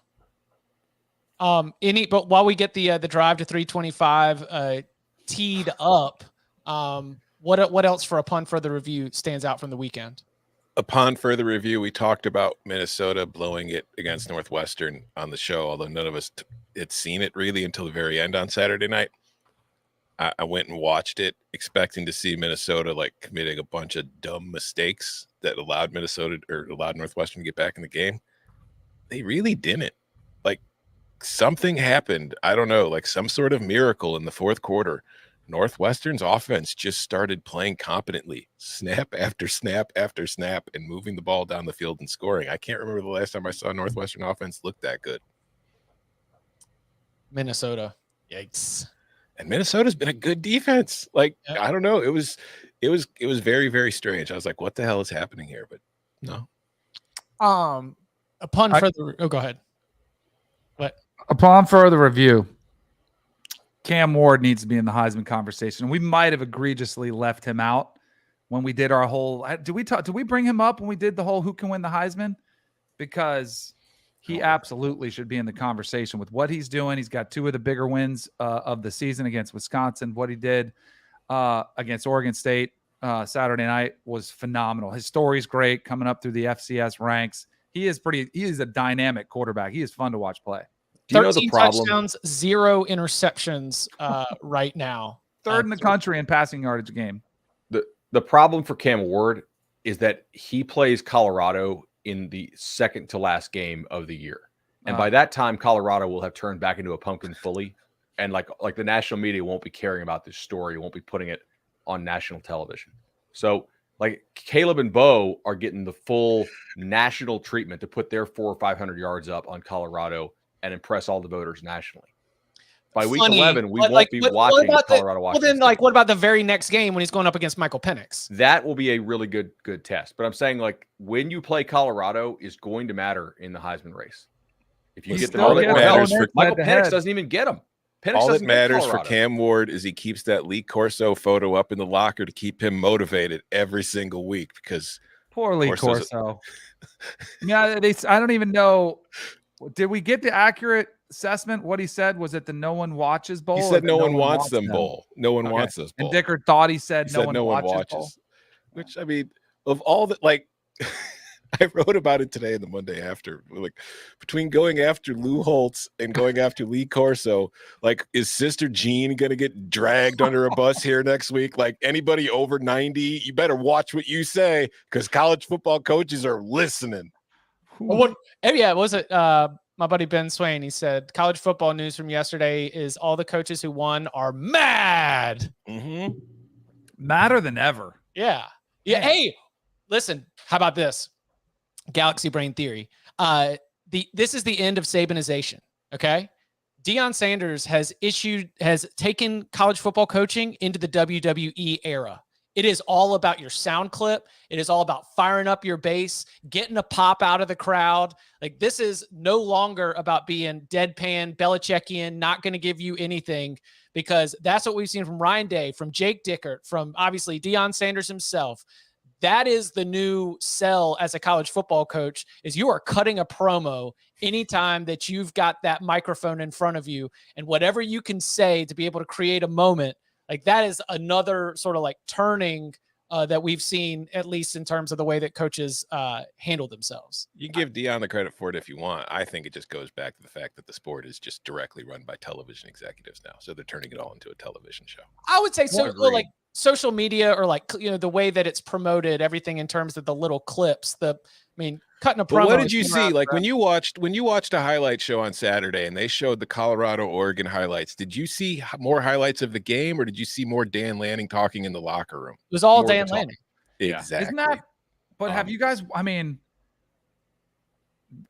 But while we get the drive to 325 teed up, what else for upon further review stands out from the weekend? Upon further review, we talked about Minnesota blowing it against Northwestern on the show, although none of us had seen it really until the very end on Saturday night. I went and watched it expecting to see Minnesota like committing a bunch of dumb mistakes that allowed Northwestern to get back in the game. They really didn't. Like, something happened. I don't know, like some sort of miracle in the fourth quarter. Northwestern's offense just started playing competently, snap after snap after snap, and moving the ball down the field and scoring. I can't remember the last time I saw Northwestern offense look that good. Minnesota. Yikes. And Minnesota's been a good defense. Like, yep. I don't know. It was very, very strange. I was like, what the hell is happening here? But no. Go ahead. What? Upon further review, Cam Ward needs to be in the Heisman conversation. We might have egregiously left him out when we did our whole. Did we bring him up when we did the whole who can win the Heisman? Because he absolutely should be in the conversation with what he's doing. He's got 2 of the bigger wins of the season against Wisconsin. What he did against Oregon State Saturday night was phenomenal. His story's great coming up through the FCS ranks. He is a dynamic quarterback. He is fun to watch play. Do you know the problem? Touchdowns, 0 interceptions right now. Third in the country in passing yardage game. The problem for Cam Ward is that he plays Colorado in the second to last game of the year. And by that time, Colorado will have turned back into a pumpkin fully. And like the national media won't be caring about this story, won't be putting it on national television. So like Caleb and Bo are getting the full national treatment to put their 400 or 500 yards up on Colorado and impress all the voters nationally. By week 11, we won't be watching Colorado. Well, then, like, what about the very next game when he's going up against Michael Penix? That will be a really good test. But I'm saying, like, when you play Colorado is going to matter in the Heisman race. If you get the Michael Penix doesn't even get him. All that matters for Cam Ward is he keeps that Lee Corso photo up in the locker to keep him motivated every single week because poor Lee Corso. Yeah, I don't even know. Did we get the accurate assessment? What he said was it the no one watches bowl? He said no one wants them bowl. No one wants this bowl. And Dickert thought he said no one watches bowl. Which, I mean, of all that, like, I wrote about it today in the Monday after. Like, between going after Lou Holtz and going after Lee Corso, like, is Sister Jean going to get dragged under a bus here next week? Like, anybody over 90, you better watch what you say because college football coaches are listening. Was it my buddy Ben Swain? He said college football news from yesterday is all the coaches who won are mad. Mm-hmm. Madder than ever. Yeah. Hey, listen, how about this? Galaxy brain theory. This is the end of Sabanization. Okay. Deion Sanders has taken college football coaching into the WWE era. It is all about your sound clip. It is all about firing up your bass, getting a pop out of the crowd. Like, this is no longer about being deadpan, Belichickian, not going to give you anything, because that's what we've seen from Ryan Day, from Jake Dickert, from obviously Deion Sanders himself. That is the new sell as a college football coach, is you are cutting a promo anytime that you've got that microphone in front of you, and whatever you can say to be able to create a moment. Like, that is another sort of like turning that we've seen, at least in terms of the way that coaches handle themselves. You can give Deion the credit for it if you want. I think it just goes back to the fact that the sport is just directly run by television executives now. So they're turning it all into a television show. I would say so. Like social media, or like, you know, the way that it's promoted, everything in terms of the little clips, cutting a promo. But what did you see? Like, when you watched a highlight show on Saturday and they showed the Colorado-Oregon highlights, did you see more highlights of the game, or did you see more Dan Lanning talking in the locker room? It was all Dan Lanning. Exactly. Isn't that? But have you guys? I mean,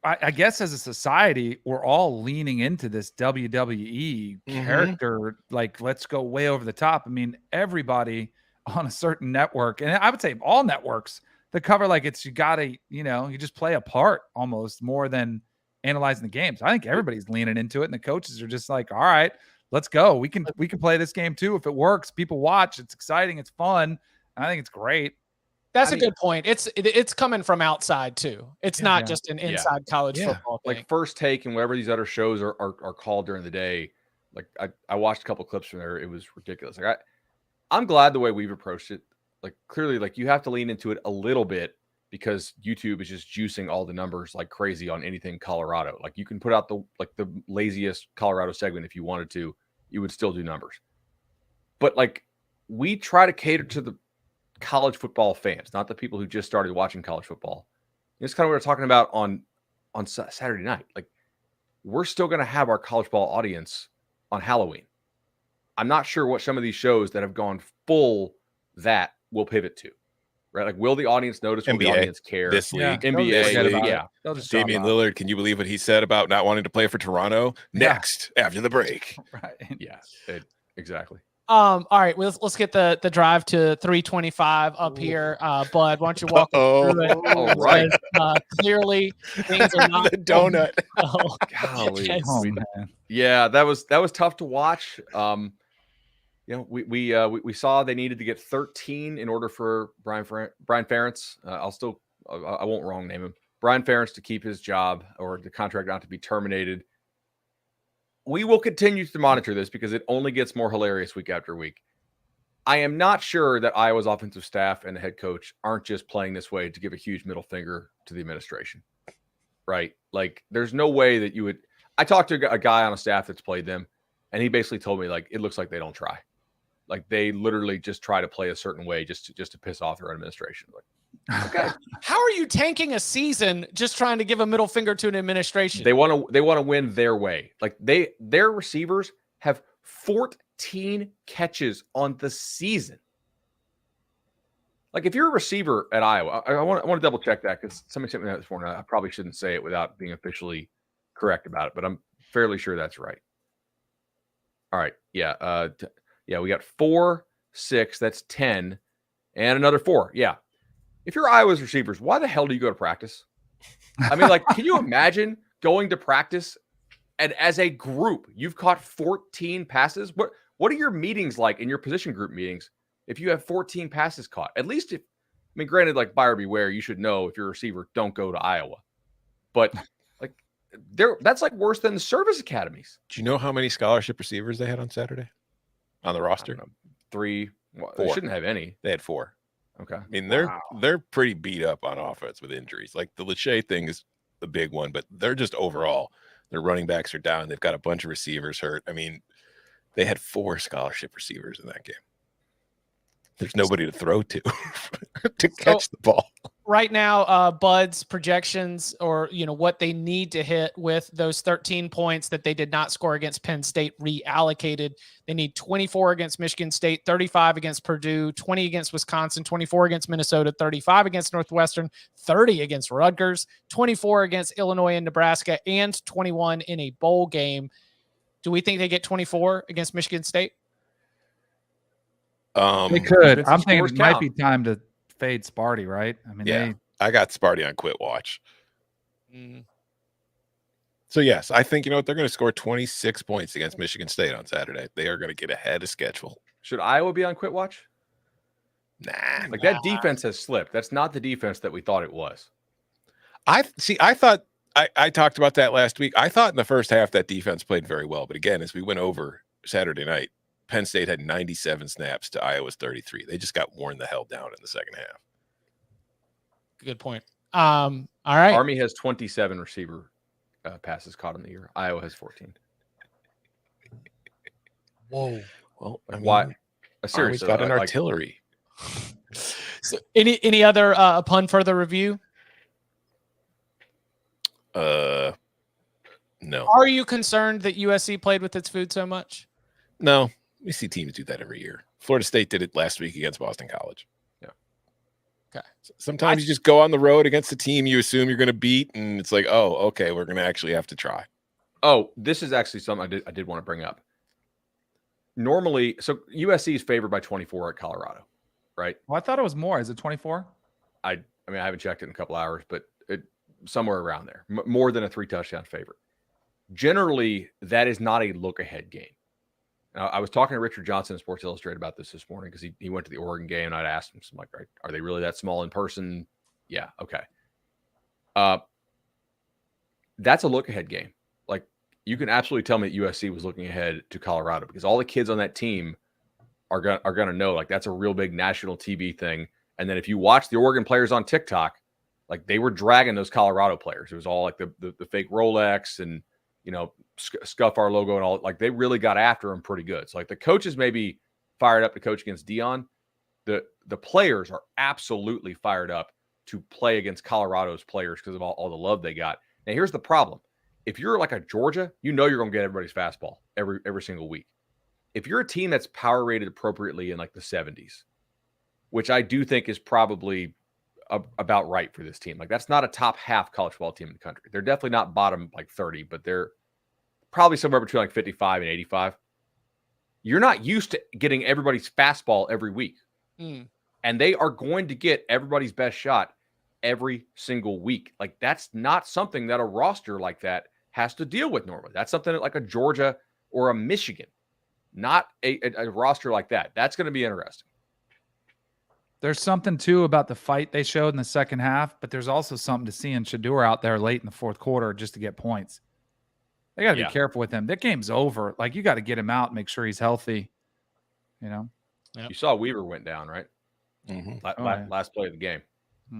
I guess as a society, we're all leaning into this WWE character. Like, let's go way over the top. I mean, everybody on a certain network, and I would say all networks, the cover, like, it's, you gotta, you know, you just play a part almost more than analyzing the games. I think everybody's leaning into it, and the coaches are just like, all right, let's go. We can play this game too. If it works, people watch. It's exciting. It's fun. I think it's great. That's a good point. It's coming from outside too. It's not just an inside college football thing. Like First Take and whatever these other shows are called during the day. Like I watched a couple clips from there. It was ridiculous. Like I'm glad the way we've approached it. Like clearly, like you have to lean into it a little bit because YouTube is just juicing all the numbers like crazy on anything Colorado. Like you can put out the laziest Colorado segment if you wanted to, you would still do numbers. But like we try to cater to the college football fans, not the people who just started watching college football. It's kind of what we're talking about on Saturday night. Like we're still going to have our college ball audience on Halloween. I'm not sure what some of these shows that have gone full that will pivot to, right? Like, will the audience notice? Will the audience care? This league, NBA, yeah. Damian Lillard, can you believe what he said about not wanting to play for Toronto next after the break? Right. Yeah. Exactly. All right, let's get the drive to 325 up here. Bud, why don't you walk us through it? All right. Clearly, things are not the donut. Golly. Yes. Man. Yeah, that was tough to watch. We saw they needed to get 13 in order for Brian Ferentz. I won't wrong name him. Brian Ferentz to keep his job or the contract not to be terminated. We will continue to monitor this because it only gets more hilarious week after week. I am not sure that Iowa's offensive staff and the head coach aren't just playing this way to give a huge middle finger to the administration, right? Like, there's no way that you would. I talked to a guy on a staff that's played them, and he basically told me, like, it looks like they don't try. Like, they literally just try to play a certain way just to piss off their administration. Like, okay, how are you tanking a season just trying to give a middle finger to an administration? They want to win their way. Like their receivers have 14 catches on the season. Like if you're a receiver at Iowa, I want to double check that because somebody sent me that this morning. I probably shouldn't say it without being officially correct about it, but I'm fairly sure that's right. All right, yeah, we got 4, 6. That's 10, and another 4. Yeah. If you're Iowa's receivers, why the hell do you go to practice? I mean, like, can you imagine going to practice and as a group, you've caught 14 passes? What are your meetings like in your position group meetings if you have 14 passes caught? At least granted, like buyer beware, you should know if you're a receiver, don't go to Iowa. But like that's like worse than the service academies. Do you know how many scholarship receivers they had on Saturday on the roster? 3. Well, 4. They shouldn't have any. They had 4. Okay. I mean, they're pretty beat up on offense with injuries. Like the Lachey thing is the big one, but they're just overall, their running backs are down. They've got a bunch of receivers hurt. I mean, they had 4 scholarship receivers in that game. There's nobody to throw to to catch the ball. Right now, Bud's projections or, what they need to hit with those 13 points that they did not score against Penn State reallocated. They need 24 against Michigan State, 35 against Purdue, 20 against Wisconsin, 24 against Minnesota, 35 against Northwestern, 30 against Rutgers, 24 against Illinois and Nebraska, and 21 in a bowl game. Do we think they get 24 against Michigan State? They could. I'm thinking it might be time to fade Sparty, right? I mean, I got Sparty on quit watch. So yes, I think they're going to score 26 points against Michigan State on Saturday. They are going to get ahead of schedule. Should Iowa be on quit watch? Nah, that defense has slipped. That's not the defense that we thought it was. I thought I talked about that last week. I thought in the first half that defense played very well, but again, as we went over Saturday night, Penn State had 97 snaps to Iowa's 33. They just got worn the hell down in the second half. Good point. All right. Army has 27 receiver passes caught in the year. Iowa has 14. Whoa. Well, why? Seriously, got an artillery. So any other upon further review? No. Are you concerned that USC played with its food so much? No. We see teams do that every year. Florida State did it last week against Boston College. Yeah. Okay. Sometimes you just go on the road against a team you assume you're going to beat, and it's like, oh, okay, we're going to actually have to try. Oh, this is actually something I did want to bring up. Normally, so USC is favored by 24 at Colorado, right? Well, I thought it was more. Is it 24? I haven't checked it in a couple hours, but somewhere around there, more than a 3-touchdown favorite. Generally, that is not a look-ahead game. Now, I was talking to Richard Johnson of Sports Illustrated about this morning because he went to the Oregon game, and I'd asked him, so I'm like, are they really that small in person? Yeah, okay. That's a look-ahead game. Like, you can absolutely tell me that USC was looking ahead to Colorado because all the kids on that team are going to know, like, that's a real big national TV thing. And then if you watch the Oregon players on TikTok, like, they were dragging those Colorado players. It was all like the fake Rolex and, scuff our logo and all. Like, they really got after them pretty good. So, like, the coaches may be fired up to coach against Dion. The players are absolutely fired up to play against Colorado's players because of all the love they got. Now, here's the problem. If you're like a Georgia, you're going to get everybody's fastball every single week. If you're a team that's power rated appropriately in like the 70s, which I do think is probably about right for this team. Like, that's not a top half college football team in the country. They're definitely not bottom like 30, but they're probably somewhere between like 55 and 85. You're not used to getting everybody's fastball every week. And they are going to get everybody's best shot every single week. Like, that's not something that a roster like that has to deal with normally. That's something like a Georgia or a Michigan, not a roster like that. That's going to be interesting. There's something, too, about the fight they showed in the second half, but there's also something to see in Shedeur out there late in the fourth quarter just to get points. They got to be careful with him. That game's over. Like, you got to get him out and make sure he's healthy, Yep. You saw Weaver went down, right? Last play of the game.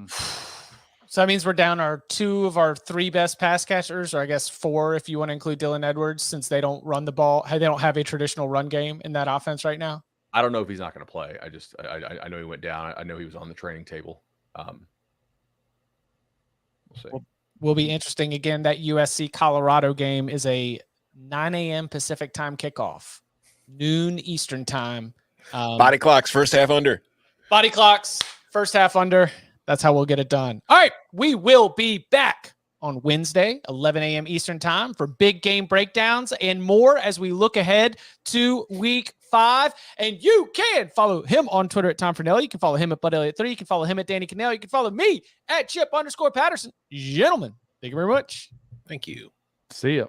So that means we're down two of our three best pass catchers, or I guess four if you want to include Dylan Edwards, since they don't run the ball. They don't have a traditional run game in that offense right now. I don't know if he's not going to play. I know he went down. I know he was on the training table. We'll see. Will be interesting. Again, that USC Colorado game is a 9 a.m. Pacific time kickoff, noon Eastern time. Body clocks, first half under. Body clocks, first half under. That's how we'll get it done. All right, we will be back on Wednesday, 11 a.m. Eastern time for big game breakdowns and more as we look ahead to week 5. And you can follow him on Twitter at Tom Fernelli. You can follow him at Bud Elliott 3. You can follow him at Danny Cannell. You can follow me at Chip_Patterson. Gentlemen, thank you very much. Thank you. See ya.